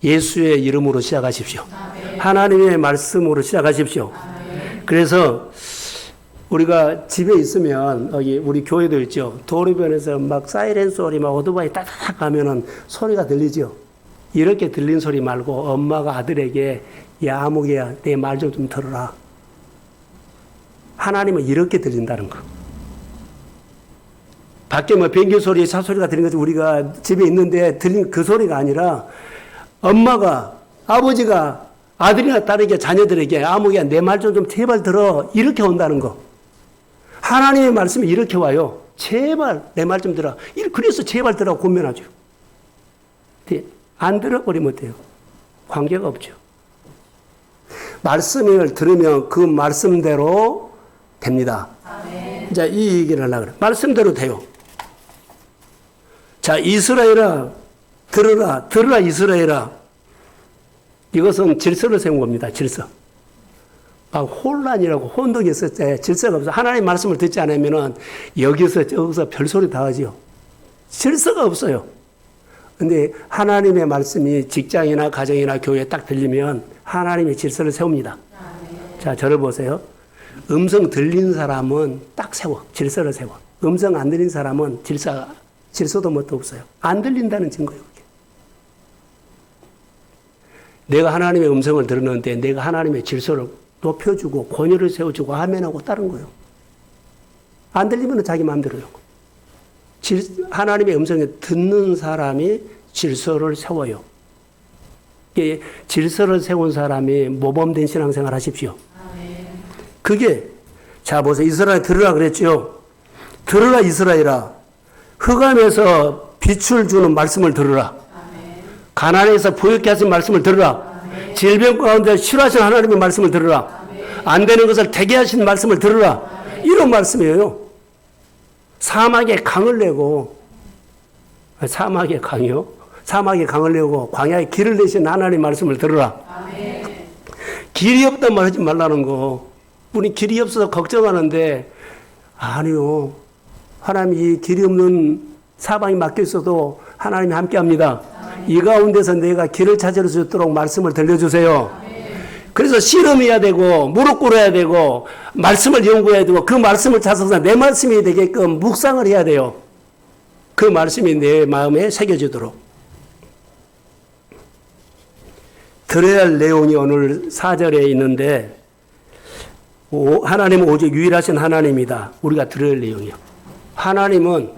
예수의 이름으로 시작하십시오. 아멘. 하나님의 말씀으로 시작하십시오. 아멘. 그래서 우리가 집에 있으면, 여기 우리 교회도 있죠. 도로변에서 막 사이렌 소리, 막 오토바이 따닥 가면은 소리가 들리죠. 이렇게 들린 소리 말고 엄마가 아들에게, 야, 아무개야, 내 말 좀 들어라. 하나님은 이렇게 들린다는 거. 밖에 뭐 비행기 소리, 차 소리가 들리는 것이 우리가 집에 있는데 들린 그 소리가 아니라 엄마가, 아버지가 아들이나 딸에게, 자녀들에게 아무개야, 내 말 좀 제발 들어. 이렇게 온다는 거. 하나님의 말씀이 이렇게 와요. 제발 내 말 좀 들어. 그래서 제발 들으라고 권면하죠. 안 들어버리면 어때요? 관계가 없죠. 말씀을 들으면 그 말씀대로 됩니다. 아멘. 자, 이 얘기를 하려고 그래요. 말씀대로 돼요. 자, 이스라엘아, 들으라, 들으라, 이스라엘아. 이것은 질서를 세운 겁니다. 질서. 혼란이라고 혼동이 있을 때 질서가 없어. 하나님의 말씀을 듣지 않으면 여기서 저기서 별소리 다 하죠. 질서가 없어요. 근데 하나님의 말씀이 직장이나 가정이나 교회에 딱 들리면 하나님의 질서를 세웁니다. 자, 저를 보세요. 음성 들린 사람은 딱 세워. 질서를 세워. 음성 안 들린 사람은 질서도 뭣도 없어요. 안 들린다는 증거예요. 내가 하나님의 음성을 들었는데 내가 하나님의 질서를 높여주고 권위를 세워주고 아멘하고 따른 거예요. 안 들리면 자기 마음대로요. 하나님의 음성에 듣는 사람이 질서를 세워요. 질서를 세운 사람이 모범된 신앙생활 하십시오. 그게, 자 보세요. 이스라엘 들으라 그랬죠. 들으라 이스라엘아. 흑암에서 빛을 주는 말씀을 들으라. 가난에서 부유케 하신 말씀을 들으라. 질병 가운데 싫어하신 하나님의 말씀을 들으라. 안 되는 것을 되게 하신 말씀을 들으라. 이런 말씀이에요. 사막에 강을 내고, 사막에 강이요? 사막에 강을 내고 광야에 길을 내신 하나님의 말씀을 들으라. 길이 없단 말 하지 말라는 거. 우리 길이 없어서 걱정하는데, 아니요. 하나님이 길이 없는 사방이 막혀 있어도 하나님이 함께 합니다. 이 가운데서 내가 길을 찾을 수 있도록 말씀을 들려주세요. 그래서 씨름해야 되고, 무릎 꿇어야 되고, 말씀을 연구해야 되고, 그 말씀을 찾아서 내 말씀이 되게끔 묵상을 해야 돼요. 그 말씀이 내 마음에 새겨지도록. 들어야 할 내용이 오늘 4절에 있는데, 하나님은 오직 유일하신 하나님이다. 우리가 들어야 할 내용이요. 하나님은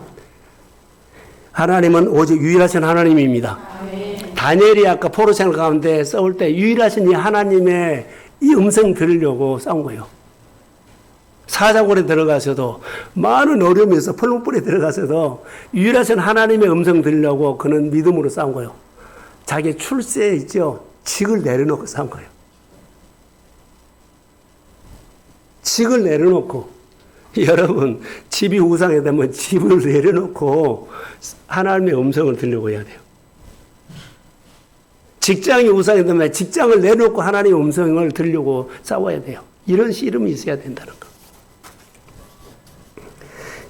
오직 유일하신 하나님입니다. 다니엘이 아까 포로 생활 가운데 싸울 때 유일하신 이 하나님의 이 음성 들으려고 싸운 거예요. 사자굴에 들어가서도 많은 어려움이 있어 풀무불에 들어가서도 유일하신 하나님의 음성 들으려고 그는 믿음으로 싸운 거예요. 자기 출세에 있죠. 직을 내려놓고 싸운 거예요. 직을 내려놓고, 여러분 집이 우상이 되면 집을 내려놓고 하나님의 음성을 들으려고 해야 돼요. 직장이 우상이 되면 직장을 내놓고 하나님의 음성을 들으려고 싸워야 돼요. 이런 씨름이 있어야 된다는 거.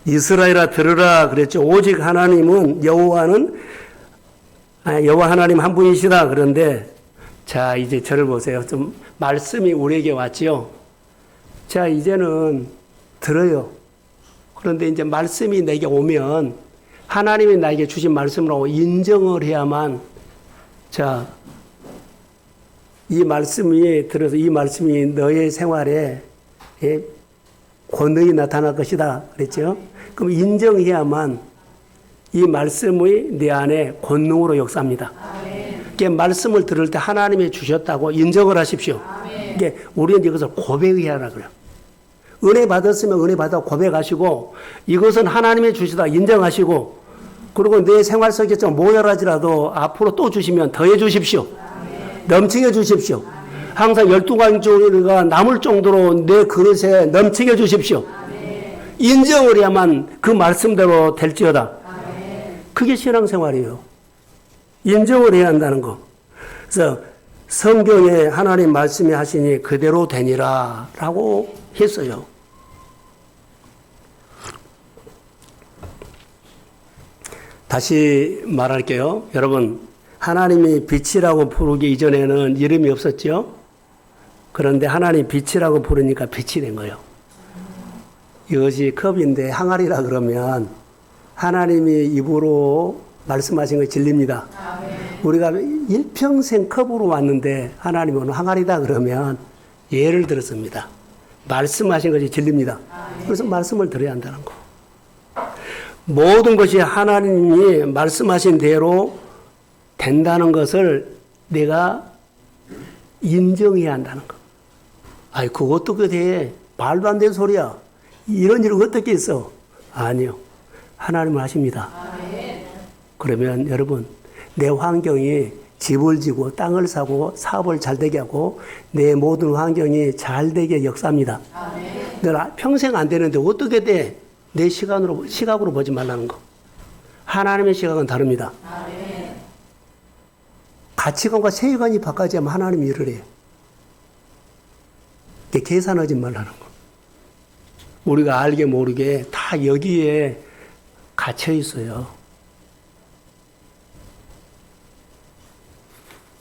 이스라엘아 들으라 그랬죠. 오직 하나님은 여호와 하나님 한 분이시다. 그런데 자, 이제 저를 보세요. 좀 말씀이 우리에게 왔죠. 자, 이제는 들어요. 그런데 이제 말씀이 내게 오면 하나님이 나에게 주신 말씀으로 인정을 해야만, 자, 이 말씀이 들어서 이 말씀이 너의 생활에 권능이 나타날 것이다. 그랬죠? 그럼 인정해야만 이 말씀이 내 안에 권능으로 역사합니다. 이게 말씀을 들을 때 하나님이 주셨다고 인정을 하십시오. 이게 우리는 이것을 고백해야 하라 그래요. 은혜 받았으면 은혜 받아 고백하시고 이것은 하나님이 주시다 인정하시고 그리고 내 생활 속에 좀 모자라지라도 앞으로 또 주시면 더해 주십시오. 넘치게 주십시오. 항상 12가지가 남을 정도로 내 그릇에 넘치게 주십시오. 인정을 해야만 그 말씀대로 될지어다. 그게 신앙생활이에요. 인정을 해야 한다는 거. 그래서 성경에 하나님 말씀이 하시니 그대로 되니라 라고 했어요. 다시 말할게요. 여러분, 하나님이 빛이라고 부르기 이전에는 이름이 없었죠? 그런데 하나님 빛이라고 부르니까 빛이 된 거예요. 이것이 컵인데 항아리라 그러면 하나님이 입으로 말씀하신 거 진리입니다. 우리가 일평생 컵으로 왔는데 하나님은 항아리다 그러면 예를 들었습니다. 말씀하신 것이 진리입니다. 그래서 말씀을 들어야 한다는 거. 모든 것이 하나님이 말씀하신 대로 된다는 것을 내가 인정해야 한다는 거. 아이, 그거 어떻게 돼? 말도 안 되는 소리야. 이런 일은 어떻게 있어? 아니요. 하나님은 하십니다. 그러면 여러분, 내 환경이 집을 지고 땅을 사고 사업을 잘 되게 하고 내 모든 환경이 잘 되게 역사합니다. 내가 평생 안 되는데 어떻게 돼? 내 시각으로 보지 말라는 거. 하나님의 시각은 다릅니다. 가치관과 세계관이 바꿔지면 하나님이 일을 해요. 계산하지 말라는 거. 우리가 알게 모르게 다 여기에 갇혀 있어요.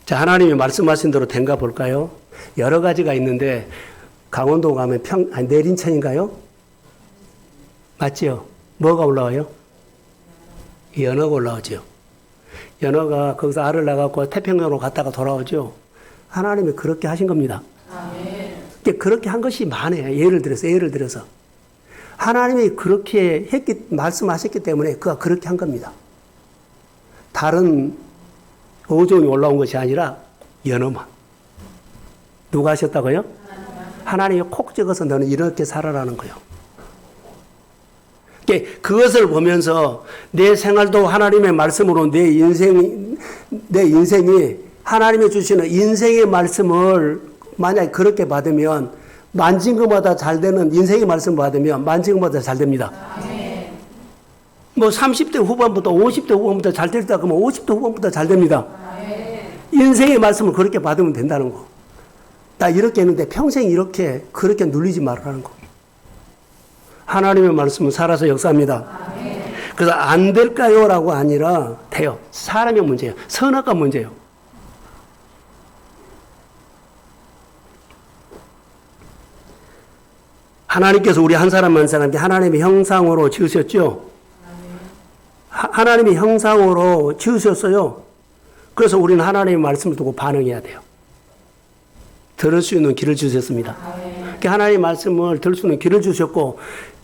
자, 하나님이 말씀하신 대로 된가 볼까요? 여러 가지가 있는데 강원도 가면 내린천인가요? 맞지요? 뭐가 올라와요? 연어가 올라오죠. 연어가 거기서 알을 낳아갖고 태평양으로 갔다가 돌아오죠. 하나님이 그렇게 하신 겁니다. 그렇게 한 것이 많아요. 예를 들어서. 하나님이 그렇게 말씀하셨기 때문에 그가 그렇게 한 겁니다. 다른 어종이 올라온 것이 아니라 연어만. 누가 하셨다고요? 하나님이 콕 찍어서 너는 이렇게 살아라는 거예요. 그것을 보면서 내 생활도 하나님의 말씀으로 내 인생이 하나님이 주시는 인생의 말씀을 만약에 그렇게 받으면 만진 것마다 잘 되는 인생의 말씀을 받으면 만진 것마다 잘 됩니다. 뭐 30대 후반부터 50대 후반부터 잘 됐다 그러면 50대 후반부터 잘 됩니다. 인생의 말씀을 그렇게 받으면 된다는 거. 나 이렇게 했는데 평생 그렇게 눌리지 말라는 거. 하나님의 말씀은 살아서 역사합니다. 그래서 안 될까요? 라고 아니라 돼요. 사람의 문제예요. 선악과 문제예요. 하나님께서 우리 한 사람 한 사람께 하나님의 형상으로 지으셨죠? 하나님의 형상으로 지으셨어요. 그래서 우리는 하나님의 말씀을 두고 반응해야 돼요. 들을 수 있는 길을 주셨습니다. 하나님의 말씀을 들을 수 있는 길을 주셨고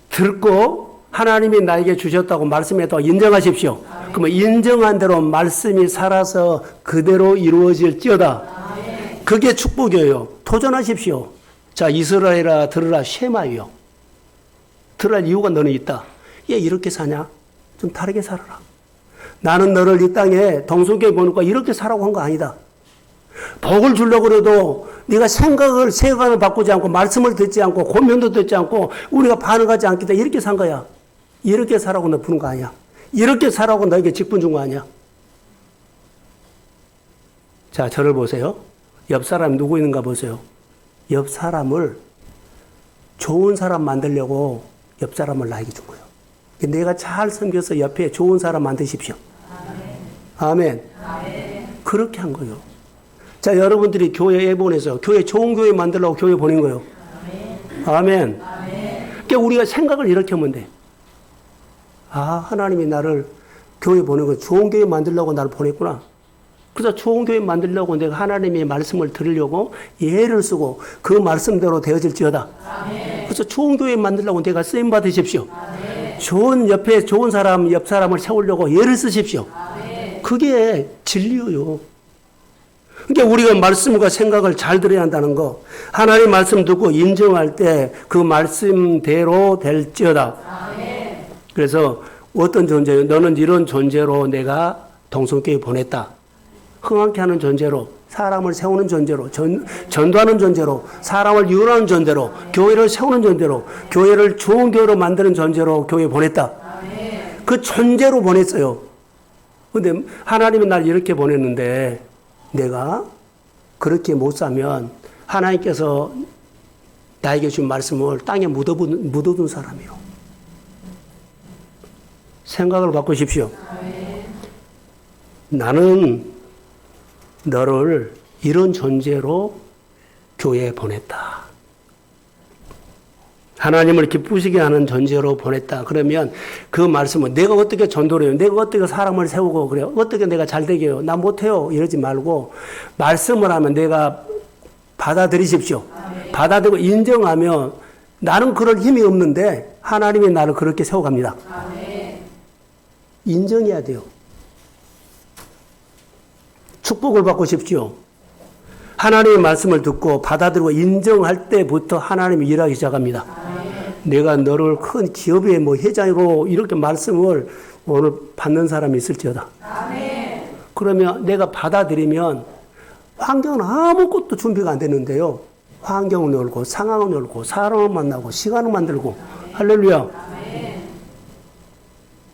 듣고 하나님이 나에게 주셨다고 말씀해도 인정하십시오. 그러면 인정한 대로 말씀이 살아서 그대로 이루어질지어다. 그게 축복이에요. 도전하십시오. 자, 이스라엘아 들으라 쉐마이요. 들을 이유가 너는 있다. 얘 이렇게 사냐? 좀 다르게 살아라. 나는 너를 이 땅에 동성교회 보니까 이렇게 살라고 한 거 아니다. 복을 주려고 그래도 네가 세관을 바꾸지 않고 말씀을 듣지 않고 고면도 듣지 않고 우리가 반응하지 않겠다 이렇게 산 거야. 이렇게 살라고 너 부른 거 아니야. 이렇게 살라고 너에게 직분 준 거 아니야. 자, 저를 보세요. 옆 사람이 누구 있는가 보세요. 옆 사람을 좋은 사람 만들려고 옆 사람을 나에게 준 거예요. 내가 잘 섬겨서 옆에 좋은 사람 만드십시오. 아멘. 아멘. 그렇게 한 거예요. 자, 여러분들이 교회에 보내서 좋은 교회 만들려고 교회 보낸 거예요. 아멘. 아멘. 그러니까 우리가 생각을 이렇게 하면 돼. 아, 하나님이 나를 교회 보낸 거 좋은 교회 만들려고 나를 보냈구나. 그래서 좋은 교회 만들려고 내가 하나님의 말씀을 들으려고 예를 쓰고 그 말씀대로 되어질지어다. 아멘. 그래서 좋은 교회 만들려고 내가 쓰임 받으십시오. 아멘. 옆에 좋은 사람, 옆 사람을 세우려고 예를 쓰십시오. 아멘. 그게 진리예요. 그러니까 우리가 말씀과 생각을 잘 들어야 한다는 거. 하나님 말씀 듣고 인정할 때 그 말씀대로 될지어다. 그래서 어떤 존재요? 너는 이런 존재로 내가 동성교회 보냈다. 흥황케 하는 존재로, 사람을 세우는 존재로, 전도하는 존재로, 사람을 이끌어가는 존재로, 교회를 세우는 존재로, 교회를 좋은 교회로 만드는 존재로 교회에 보냈다. 그 존재로 보냈어요. 근데 하나님은 날 이렇게 보냈는데 내가 그렇게 못 사면 하나님께서 나에게 준 말씀을 땅에 묻어둔 사람이요. 생각을 바꾸십시오. 나는 너를 이런 존재로 교회에 보냈다. 하나님을 기쁘시게 하는 존재로 보냈다. 그러면 그 말씀은 내가 어떻게 전도를 해요? 내가 어떻게 사람을 세우고 그래요? 어떻게 내가 잘 되게 해요? 나 못해요. 이러지 말고 말씀을 하면 내가 받아들이십시오. 받아들이고 인정하면 나는 그럴 힘이 없는데 하나님이 나를 그렇게 세워갑니다. 인정해야 돼요. 축복을 받고 싶지요. 하나님의 말씀을 듣고 받아들이고 인정할 때부터 하나님이 일하기 시작합니다. 내가 너를 큰 기업의 회장으로 이렇게 말씀을 오늘 받는 사람이 있을지어다. 그러면 내가 받아들이면 환경은 아무것도 준비가 안 되는데요. 환경을 열고 상황을 열고 사람을 만나고 시간을 만들고 할렐루야.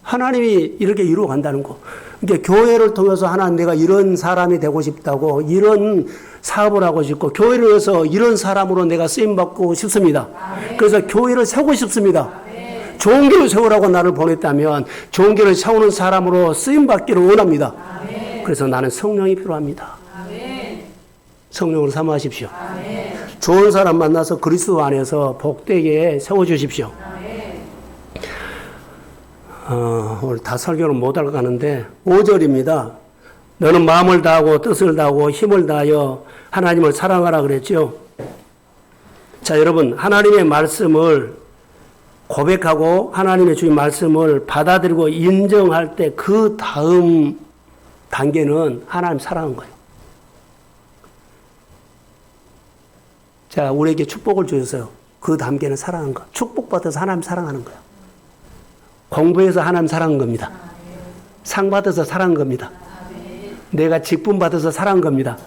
하나님이 이렇게 이루어 간다는 거. 그러니까 교회를 통해서 하나님 내가 이런 사람이 되고 싶다고 이런 사업을 하고 싶고 교회를 위해서 이런 사람으로 내가 쓰임받고 싶습니다. 그래서 교회를 세우고 싶습니다. 좋은 교회를 세우라고 나를 보냈다면 좋은 교회를 세우는 사람으로 쓰임받기를 원합니다. 그래서 나는 성령이 필요합니다. 성령으로 삼아하십시오. 좋은 사람 만나서 그리스도 안에서 복되게 세워주십시오. 오늘 다 설교를 못할 가는데 5절입니다. 너는 마음을 다하고 뜻을 다하고 힘을 다하여 하나님을 사랑하라 그랬죠. 자, 여러분 하나님의 말씀을 고백하고 하나님의 주신 말씀을 받아들이고 인정할 때 그 다음 단계는 하나님 사랑한 거예요. 자, 우리에게 축복을 주셨어요. 그 단계는 사랑한 거. 축복받아서 하나님 사랑하는 거예요. 공부해서 하나님 사랑한 겁니다. 상 받아서 사랑한 겁니다. 내가 직분 받아서 사랑한 겁니다.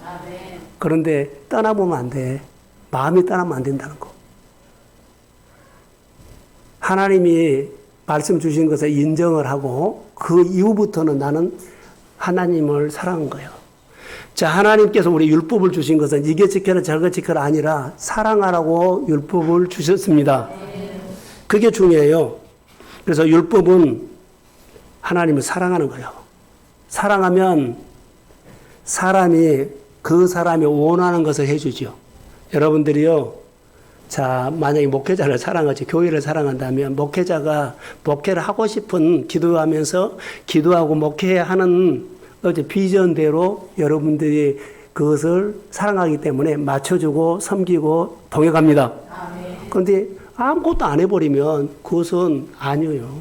그런데 떠나보면 안 돼. 마음이 떠나면 안 된다는 거. 하나님이 말씀 주신 것을 인정을 하고 그 이후부터는 나는 하나님을 사랑한 거예요. 자, 하나님께서 우리 율법을 주신 것은 이게 지켜라 저거 지켜라 아니라 사랑하라고 율법을 주셨습니다. 그게 중요해요. 그래서 율법은 하나님을 사랑하는 거예요. 사랑하면 사람이 그 사람이 원하는 것을 해주죠. 여러분들이요. 자, 만약에 목회자를 사랑하지 교회를 사랑한다면 목회자가 목회를 하고 싶은 기도하면서 기도하고 목회하는 어제 비전대로 여러분들이 그것을 사랑하기 때문에 맞춰주고 섬기고 동행합니다. 그런데 아무것도 안 해버리면 그것은 아니에요.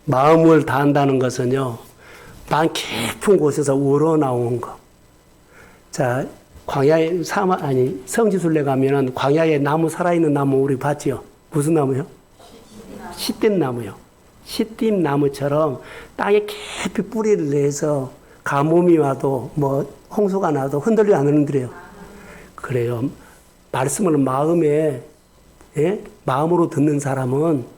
마음을 다한다는 것은요, 난 깊은 곳에서 우러나온 거. 자, 광야에 성지순례 가면은 광야에 나무 살아있는 나무 우리 봤지요? 무슨 나무요? 시띠 나무요. 시띠 나무처럼 땅에 깊이 뿌리를 내서 가뭄이 와도 홍수가 나도 흔들려 안 흔들려요. 그래요. 말씀을 마음으로 듣는 사람은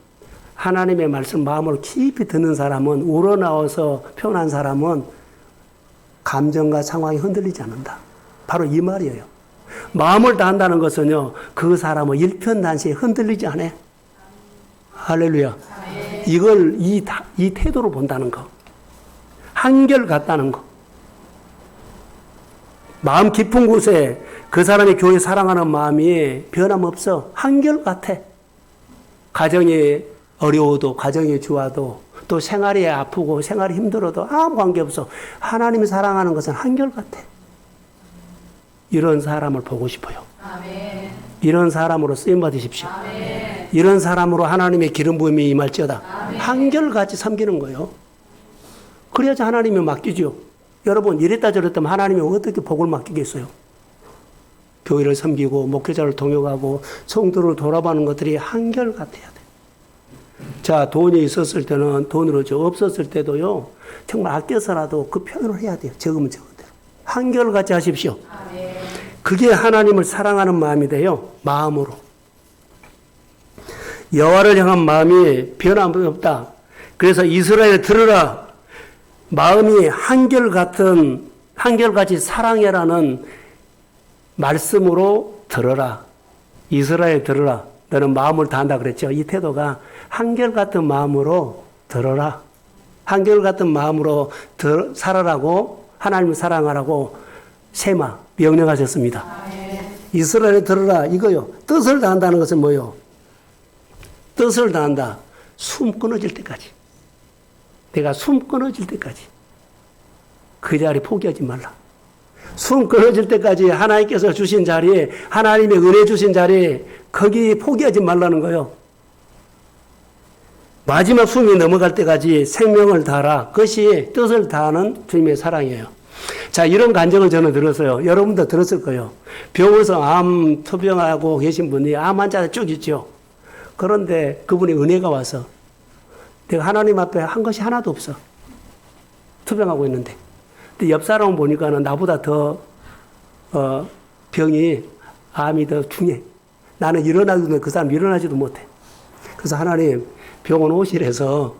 하나님의 말씀 마음으로 깊이 듣는 사람은 우러나와서 표현한 사람은 감정과 상황이 흔들리지 않는다. 바로 이 말이에요. 마음을 다한다는 것은요, 그 사람은 일편단시에 흔들리지 않아요. 할렐루야. 이걸 이 태도로 본다는 거. 한결 같다는 거. 마음 깊은 곳에 그 사람이 교회 사랑하는 마음이 변함없어. 한결 같아. 가정이 어려워도, 가정이 좋아도, 또 생활이 아프고, 생활이 힘들어도 아무 관계없어. 하나님이 사랑하는 것은 한결 같아. 이런 사람을 보고 싶어요. 아멘. 이런 사람으로 쓰임받으십시오. 아멘. 이런 사람으로 하나님의 기름 부음이 임할지어다. 한결같이 섬기는 거예요. 그래야지 하나님이 맡기죠. 여러분 이랬다 저랬다 하면 하나님이 어떻게 복을 맡기겠어요? 교회를 섬기고 목회자를 동역하고 성도를 돌아보는 것들이 한결같아야 돼. 자, 돈이 있었을 때는 돈으로 줘. 없었을 때도요. 정말 아껴서라도 그 표현을 해야 돼요. 적으면 적은 대로. 한결같이 하십시오. 그게 하나님을 사랑하는 마음이 돼요. 마음으로. 여호와를 향한 마음이 변함없다. 그래서 이스라엘 들으라. 마음이 한결같이 사랑해라는 말씀으로 들어라. 이스라엘 들어라. 너는 마음을 다한다 그랬죠. 이 태도가 한결같은 마음으로 들어라. 한결같은 마음으로 살아라고 하나님을 사랑하라고 세마 명령하셨습니다. 이스라엘 들어라 이거요. 뜻을 다한다는 것은 뭐요? 뜻을 다한다. 숨 끊어질 때까지. 내가 숨 끊어질 때까지. 그 자리 포기하지 말라. 숨 끊어질 때까지 하나님께서 주신 자리에, 하나님의 은혜 주신 자리에 거기 포기하지 말라는 거예요. 마지막 숨이 넘어갈 때까지 생명을 다하라. 그것이 뜻을 다하는 주님의 사랑이에요. 자, 이런 간증을 저는 들었어요. 여러분도 들었을 거예요. 병원에서 암 투병하고 계신 분이 암 환자가 쭉 있죠. 그런데 그분이 은혜가 와서 내가 하나님 앞에 한 것이 하나도 없어. 투병하고 있는데. 근데 옆 사람 보니까는 나보다 더, 병이, 암이 더 중해. 나는 일어나도 되는데 그 사람 일어나지도 못해. 그래서 하나님, 병원 호실에서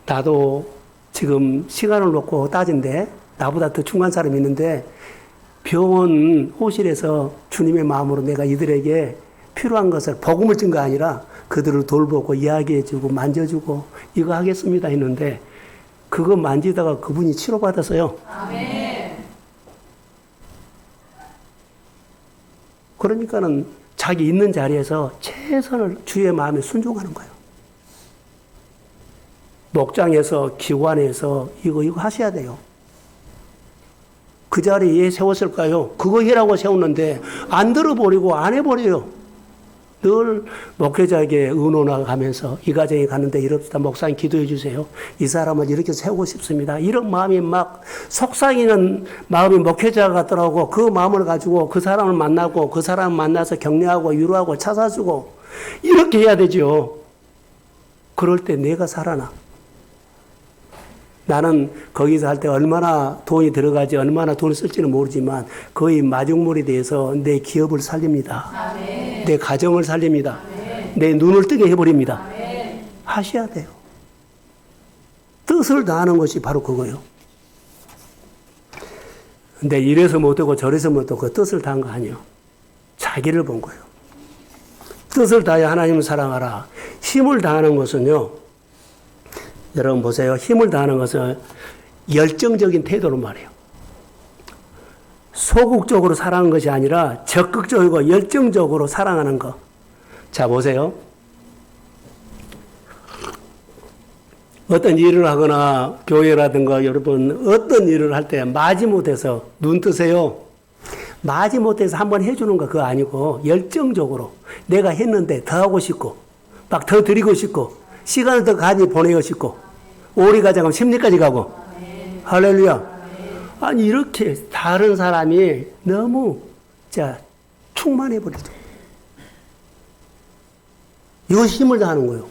나도 지금 시간을 놓고 따진데 나보다 더 중한 사람이 있는데 병원 호실에서 주님의 마음으로 내가 이들에게 필요한 것을 복음을 준 거 아니라 그들을 돌보고 이야기해주고 만져주고 이거 하겠습니다 했는데 그거 만지다가 그분이 치료받았어요. 아멘. 그러니까는 자기 있는 자리에서 최선을 주의 마음에 순종하는 거예요. 목장에서 기관에서 이거 하셔야 돼요. 그 자리에 세웠을까요? 그거 해라고 세웠는데 안 들어버리고 안 해버려요. 늘 목회자에게 의논하면서 이 가정에 가는데 이럽시다. 목사님 기도해 주세요. 이 사람을 이렇게 세우고 싶습니다. 이런 마음이 막 속상이는 마음이 목회자 같더라고. 그 마음을 가지고 그 사람을 만나고 그 사람을 만나서 격려하고 위로하고 찾아주고 이렇게 해야 되죠. 그럴 때 내가 살아나. 나는 거기서 할 때 얼마나 돈이 들어가지 얼마나 돈을 쓸지는 모르지만 거의 마중물이 돼서 내 기업을 살립니다. 아멘. 내 가정을 살립니다. 아멘. 내 눈을 뜨게 해버립니다. 아멘. 하셔야 돼요. 뜻을 다하는 것이 바로 그거예요. 근데 이래서 못하고 저래서 못하고 뜻을 다한 거 아니에요. 자기를 본 거예요. 뜻을 다해 하나님을 사랑하라. 힘을 다하는 것은요. 여러분 보세요. 힘을 다하는 것은 열정적인 태도로 말해요. 소극적으로 사랑하는 것이 아니라 적극적이고 열정적으로 사랑하는 것. 자, 보세요. 어떤 일을 하거나 교회라든가 여러분 어떤 일을 할 때 마지못해서 눈 뜨세요. 마지못해서 한번 해주는 거 그거 아니고 열정적으로 내가 했는데 더 하고 싶고 막 더 드리고 싶고 시간을 더 많이 보내고 싶고 오리 가자면 심리까지 가고 할렐루야. 아니 이렇게 다른 사람이 너무 충만해버리죠. 이것이 힘을 다하는 거예요.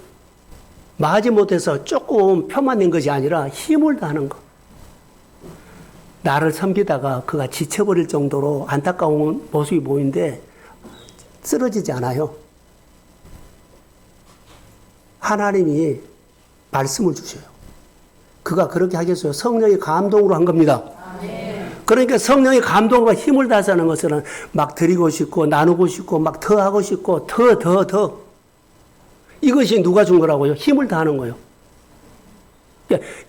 마지못해서 조금 표만 낸 것이 아니라 힘을 다하는 거. 나를 섬기다가 그가 지쳐버릴 정도로 안타까운 모습이 보이는데 쓰러지지 않아요. 하나님이 말씀을 주셔요. 그가 그렇게 하겠어요. 성령의 감동으로 한 겁니다. 그러니까 성령의 감동과 힘을 다해서 하는 것은 막 드리고 싶고 나누고 싶고 막 더 하고 싶고 더 이것이 누가 준 거라고요? 힘을 다하는 거예요.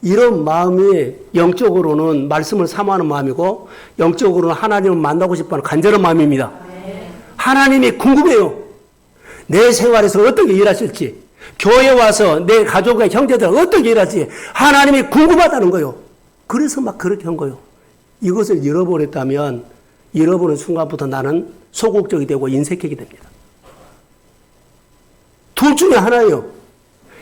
이런 마음이 영적으로는 말씀을 사모하는 마음이고 영적으로는 하나님을 만나고 싶어하는 간절한 마음입니다. 하나님이 궁금해요. 내 생활에서 어떻게 일하실지 교회에 와서 내 가족과 형제들 어떻게 일할지 하나님이 궁금하다는 거예요. 그래서 막 그렇게 한 거예요. 이것을 잃어버렸다면 잃어버린 순간부터 나는 소극적이 되고 인색하게 됩니다. 둘 중에 하나예요.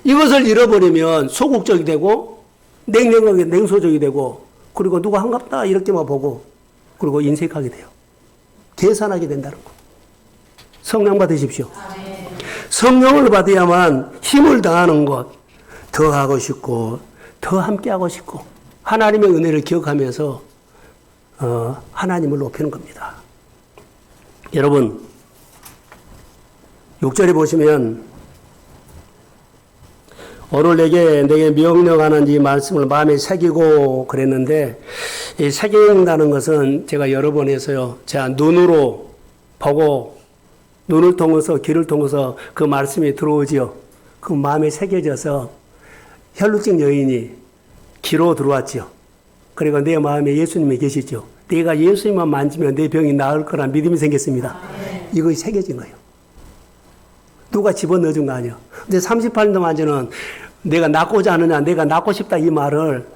이것을 잃어버리면 소극적이 되고 냉정하게 냉소적이 되고 그리고 누가 한갑다 이렇게만 보고 그리고 인색하게 돼요. 계산하게 된다는 거. 성령 받으십시오. 성령을 받아야만 힘을 다하는 것, 더 하고 싶고 더 함께 하고 싶고 하나님의 은혜를 기억하면서 하나님을 높이는 겁니다. 여러분 6절에 보시면 오늘 내게 명령하는 이 말씀을 마음에 새기고 그랬는데 이 새긴다는 것은 제가 여러 번 해서요. 제가 눈으로 보고 눈을 통해서 귀를 통해서 그 말씀이 들어오지요. 그 마음에 새겨져서 혈루증 여인이 귀로 들어왔지요. 그리고 내 마음에 예수님이 계시죠. 내가 예수님만 만지면 내 병이 나을 거란 믿음이 생겼습니다. 이거 새겨진 거예요. 누가 집어넣어준 거 아니에요. 근데 38년 동안은 내가 낫고자 하느냐, 내가 낫고 싶다 이 말을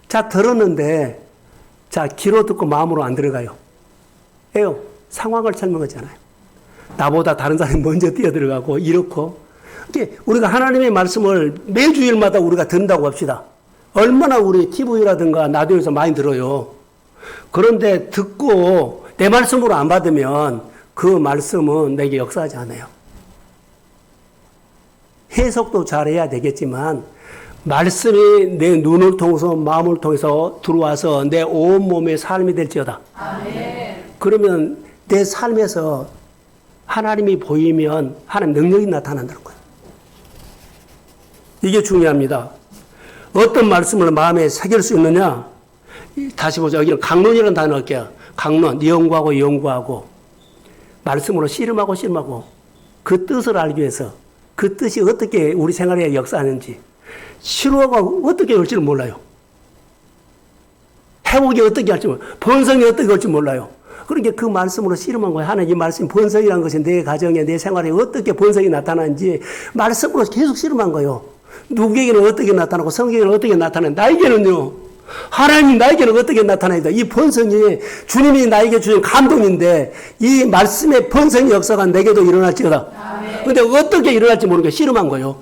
자 들었는데 자 귀로 듣고 마음으로 안 들어가요. 왜요? 상황을 설명하잖아요. 나보다 다른 사람이 먼저 뛰어들어가고 이렇고 우리가 하나님의 말씀을 매주일마다 우리가 듣는다고 합시다. 얼마나 우리 TV라든가 라디오에서 많이 들어요. 그런데 듣고 내 말씀으로 안 받으면 그 말씀은 내게 역사하지 않아요. 해석도 잘해야 되겠지만 말씀이 내 눈을 통해서 마음을 통해서 들어와서 내 온몸의 삶이 될지어다. 아멘. 그러면 내 삶에서 하나님이 보이면 하나님 능력이 나타난다는 거예요. 이게 중요합니다. 어떤 말씀을 마음에 새길 수 있느냐? 다시 보자. 여기는 강론이라는 단어 할게요. 강론, 연구하고 말씀으로 씨름하고 그 뜻을 알기 위해서 그 뜻이 어떻게 우리 생활에 역사하는지 치료가 어떻게 올지를 몰라요. 회복이 어떻게 할지 몰라요. 번성이 어떻게 올지 몰라요. 그러니까 그 말씀으로 씨름한 거예요. 하나님 이 말씀 번성이라는 것이 내 가정에 내 생활에 어떻게 번성이 나타나는지 말씀으로 계속 씨름한 거예요. 누구에게는 어떻게 나타나고 성경에는 어떻게 나타나는지 나에게는요. 하나님 나에게는 어떻게 나타나는다. 이 번성이 주님이 나에게 주신 감동인데 이 말씀의 번성의 역사가 내게도 일어날지어다. 그런데 어떻게 일어날지 모르게 씨름한 거예요.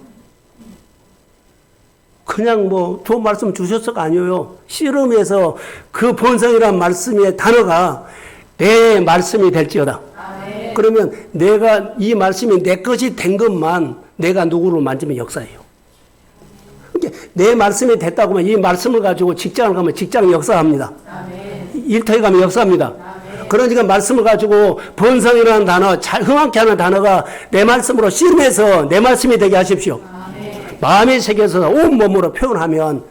그냥 뭐 좋은 말씀 주셨어가 아니에요. 씨름해서 그 번성이라는 말씀의 단어가 내 말씀이 될지어다. 아멘. 그러면 내가 이 말씀이 내 것이 된 것만 내가 누구를 만지면 역사예요. 그러니까 내 말씀이 됐다고 하면 이 말씀을 가지고 직장을 가면 직장이 역사합니다. 아멘. 일터에 가면 역사합니다. 아멘. 그러니까 말씀을 가지고 번성이라는 단어, 흥확히 하는 단어가 내 말씀으로 씨름해서 내 말씀이 되게 하십시오. 아멘. 마음에 새겨서 온몸으로 표현하면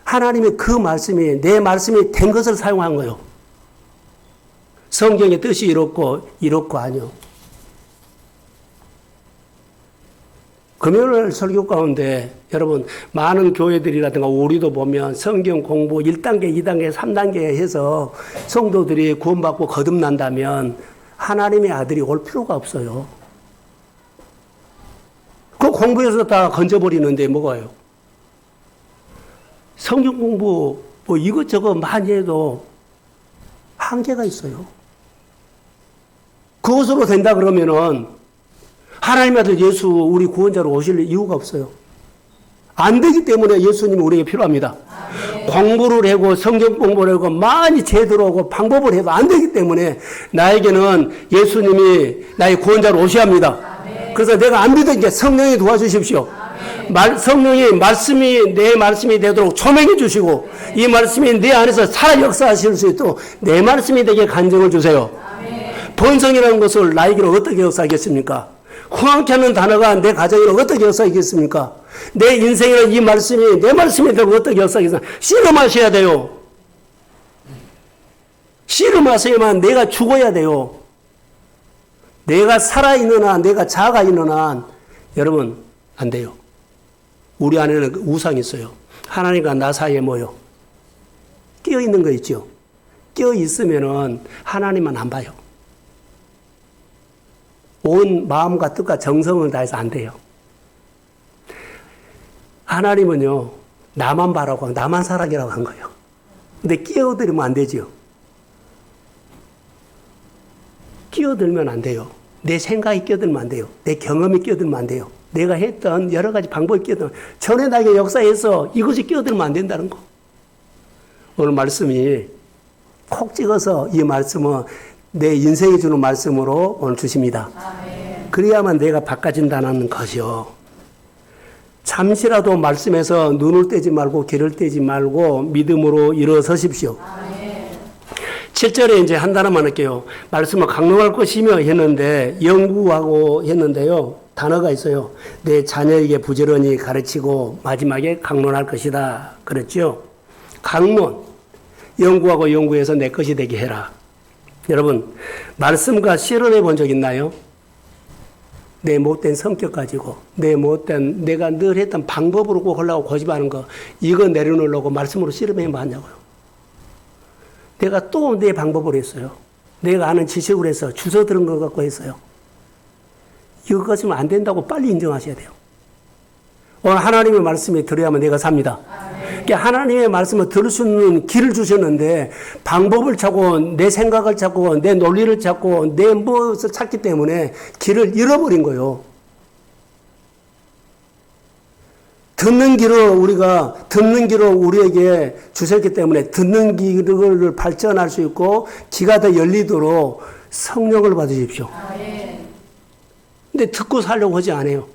하나님의 그 말씀이 내 말씀이 된 것을 사용한 거예요. 성경의 뜻이 이렇고 아니요. 금요일 설교 가운데 여러분 많은 교회들이라든가 우리도 보면 성경 공부 1단계, 2단계, 3단계 해서 성도들이 구원받고 거듭난다면 하나님의 아들이 올 필요가 없어요. 그 공부해서 다 건져버리는데 뭐가요? 성경 공부 뭐 이것저것 많이 해도 한계가 있어요. 그것으로 된다 그러면은 하나님의 아들 예수 우리 구원자로 오실 이유가 없어요. 안 되기 때문에 예수님이 우리에게 필요합니다. 아멘. 공부를 하고 성경 공부를 하고 많이 제대로 하고 방법을 해도 안 되기 때문에 나에게는 예수님이 나의 구원자로 오셔야 합니다. 아멘. 그래서 내가 안 믿으니까 성령이 도와주십시오. 성령이 말씀이 내 말씀이 되도록 조명해 주시고 이 말씀이 내 안에서 살아 역사하실 수 있도록 내 말씀이 되게 간증을 주세요. 번성이라는 것을 나에게는 어떻게 역사하겠습니까? 흥황케 하는 단어가 내 가정에는 어떻게 역사하겠습니까? 내 인생에는 이 말씀이 내 말씀이 되고 어떻게 역사하겠습니까? 씨름하셔야 돼요. 씨름하셔야만 내가 죽어야 돼요. 내가 살아있는 한, 내가 자가 있는 한 여러분 안 돼요. 우리 안에는 우상이 있어요. 하나님과 나 사이에 뭐요? 끼어 있는 거 있죠. 끼어 있으면은 하나님만 안 봐요. 온 마음과 뜻과 정성을 다해서 안 돼요. 하나님은요, 나만 바라고 나만 사랑이라고 한 거예요. 근데 끼어들면 안 되죠. 끼어들면 안 돼요. 내 생각이 끼어들면 안 돼요. 내 경험이 끼어들면 안 돼요. 내가 했던 여러 가지 방법이 끼어들면 전에 나에게 역사에서 이것이 끼어들면 안 된다는 거. 오늘 말씀이 콕 찍어서 이 말씀은 내 인생이 주는 말씀으로 오늘 주십니다. 아멘. 그래야만 내가 바꿔진다는 것이요. 잠시라도 말씀에서 눈을 떼지 말고 귀를 떼지 말고 믿음으로 일어서십시오. 아멘. 7절에 이제 한 단어만 할게요. 말씀을 강론할 것이며 했는데 연구하고 했는데요. 단어가 있어요. 내 자녀에게 부지런히 가르치고 마지막에 강론할 것이다. 그랬죠. 강론. 연구하고 연구해서 내 것이 되게 해라. 여러분, 말씀과 실험해 본 적 있나요? 내 못된 성격 가지고, 내가 늘 했던 방법으로 꼭 하려고 고집하는 거, 이거 내려놓으려고 말씀으로 실험해 봤냐고요. 내가 또 내 방법으로 했어요. 내가 아는 지식으로 해서 주워 들은 거 갖고 했어요. 이거 가지면 안 된다고 빨리 인정하셔야 돼요. 오늘 하나님의 말씀에 들어야만 내가 삽니다. 그러니까 하나님의 말씀을 들을 수 있는 길을 주셨는데 방법을 찾고 내 생각을 찾고 내 논리를 찾고 내 무엇을 찾기 때문에 길을 잃어버린 거예요. 듣는 길을 우리에게 주셨기 때문에 듣는 길을 발전할 수 있고 귀가 더 열리도록 성령을 받으십시오. 근데 듣고 살려고 하지 않아요.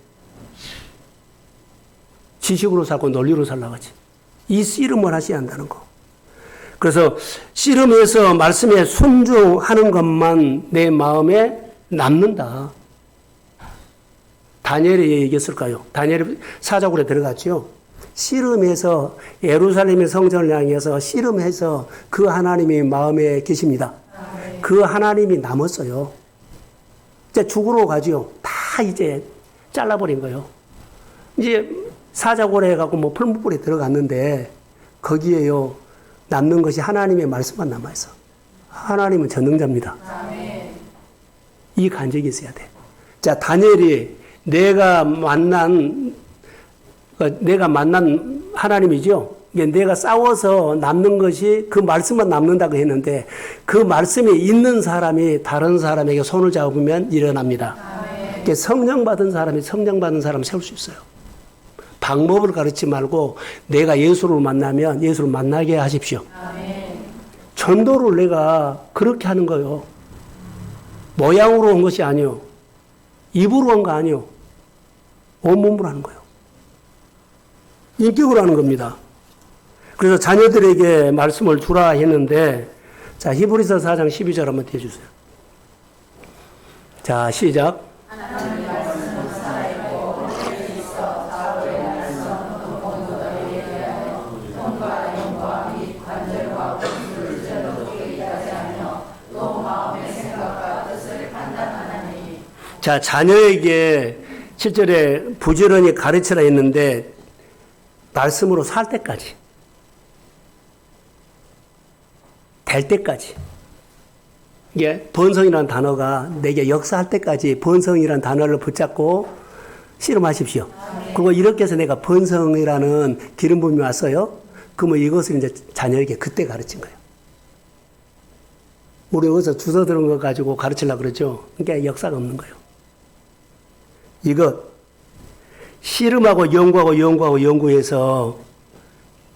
지식으로 살고 논리로 살라고 하지. 이 씨름을 하셔야 한다는 거. 그래서 씨름해서 말씀에 순종하는 것만 내 마음에 남는다. 다니엘이 얘기했을까요? 다니엘이 사자굴에 들어갔죠. 씨름해서 예루살렘의 성전을 향해서 씨름해서 그 하나님이 마음에 계십니다. 그 하나님이 남았어요. 이제 죽으러 가죠. 다 이제 잘라버린 거예요. 이제 사자고래 해갖고 뭐 풀무불에 들어갔는데 거기에요 남는 것이 하나님의 말씀만 남아있어. 하나님은 전능자입니다. 이 간적이 있어야 돼. 자, 다니엘이 내가 만난 하나님이죠. 내가 싸워서 남는 것이 그 말씀만 남는다고 했는데 그 말씀이 있는 사람이 다른 사람에게 손을 잡으면 일어납니다. 성령 받은 사람을 세울 수 있어요. 방법을 가르치지 말고 내가 예수를 만나면 예수를 만나게 하십시오. 전도를 내가 그렇게 하는 거예요. 모양으로 온 것이 아니요. 입으로 온 거 아니요. 온몸으로 하는 거예요. 인격으로 하는 겁니다. 그래서 자녀들에게 말씀을 주라 했는데, 자, 히브리서 4장 12절 한번 띄워주세요. 자, 시작. 자, 자녀에게 7절에 부지런히 가르치라 했는데, 말씀으로 살 때까지. 될 때까지. 이게 번성이라는 단어가 내게 역사할 때까지 번성이라는 단어를 붙잡고 씨름하십시오. 그리고 이렇게 해서 내가 번성이라는 기름 부음이 왔어요. 그러면 이것을 이제 자녀에게 그때 가르친 거예요. 우리 여기서 주워 들은 거 가지고 가르치려고 그러죠. 그러니까 역사가 없는 거예요. 이것 씨름하고 연구해서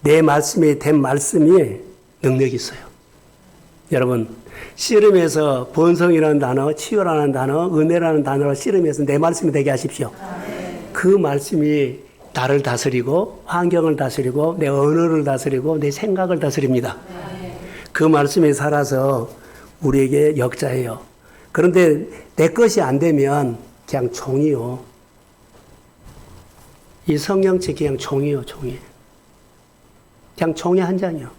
내 말씀이 된 말씀이 능력이 있어요. 여러분, 씨름해서 번성이라는 단어, 치유라는 단어, 은혜라는 단어로 씨름해서 내 말씀이 되게 하십시오. 그 말씀이 나를 다스리고 환경을 다스리고 내 언어를 다스리고 내 생각을 다스립니다. 그 말씀이 살아서 우리에게 역자예요. 그런데 내 것이 안 되면 그냥 종이요. 이 성령책 그냥 종이요, 종이. 그냥 종이 한 장이요.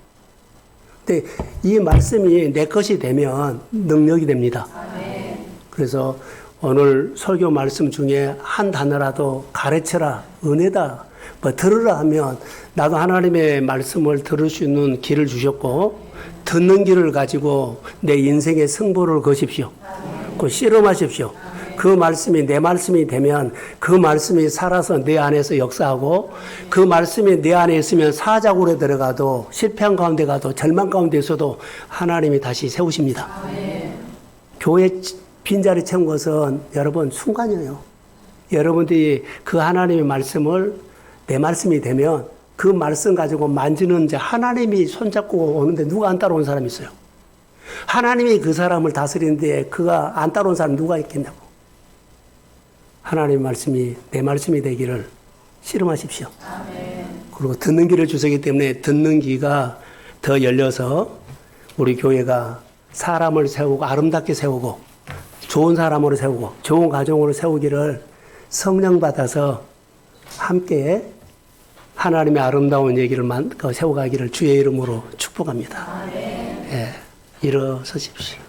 근데 이 말씀이 내 것이 되면 능력이 됩니다. 그래서 오늘 설교 말씀 중에 한 단어라도 가르쳐라, 은혜다, 뭐 들으라 하면 나도 하나님의 말씀을 들을 수 있는 길을 주셨고 듣는 길을 가지고 내 인생의 승부를 거십시오. 그 씨름하십시오. 그 말씀이 내 말씀이 되면 그 말씀이 살아서 내 안에서 역사하고 그 말씀이 내 안에 있으면 사자굴에 들어가도 실패한 가운데 가도 절망 가운데 있어도 하나님이 다시 세우십니다. 교회 빈자리 채운 것은 여러분 순간이에요. 여러분들이 그 하나님의 말씀을 내 말씀이 되면 그 말씀 가지고 만지는 이제 하나님이 손잡고 오는데 누가 안 따라온 사람이 있어요? 하나님이 그 사람을 다스리는데 그가 안 따라온 사람 누가 있겠냐고. 하나님의 말씀이 내 말씀이 되기를 실험하십시오. 아멘. 그리고 듣는 귀를 주시기 때문에 듣는 귀가 더 열려서 우리 교회가 사람을 세우고 아름답게 세우고 좋은 사람으로 세우고 좋은 가정으로 세우기를 성령 받아서 함께 하나님의 아름다운 얘기를 세워가기를 주의 이름으로 축복합니다. 예, 일어서십시오.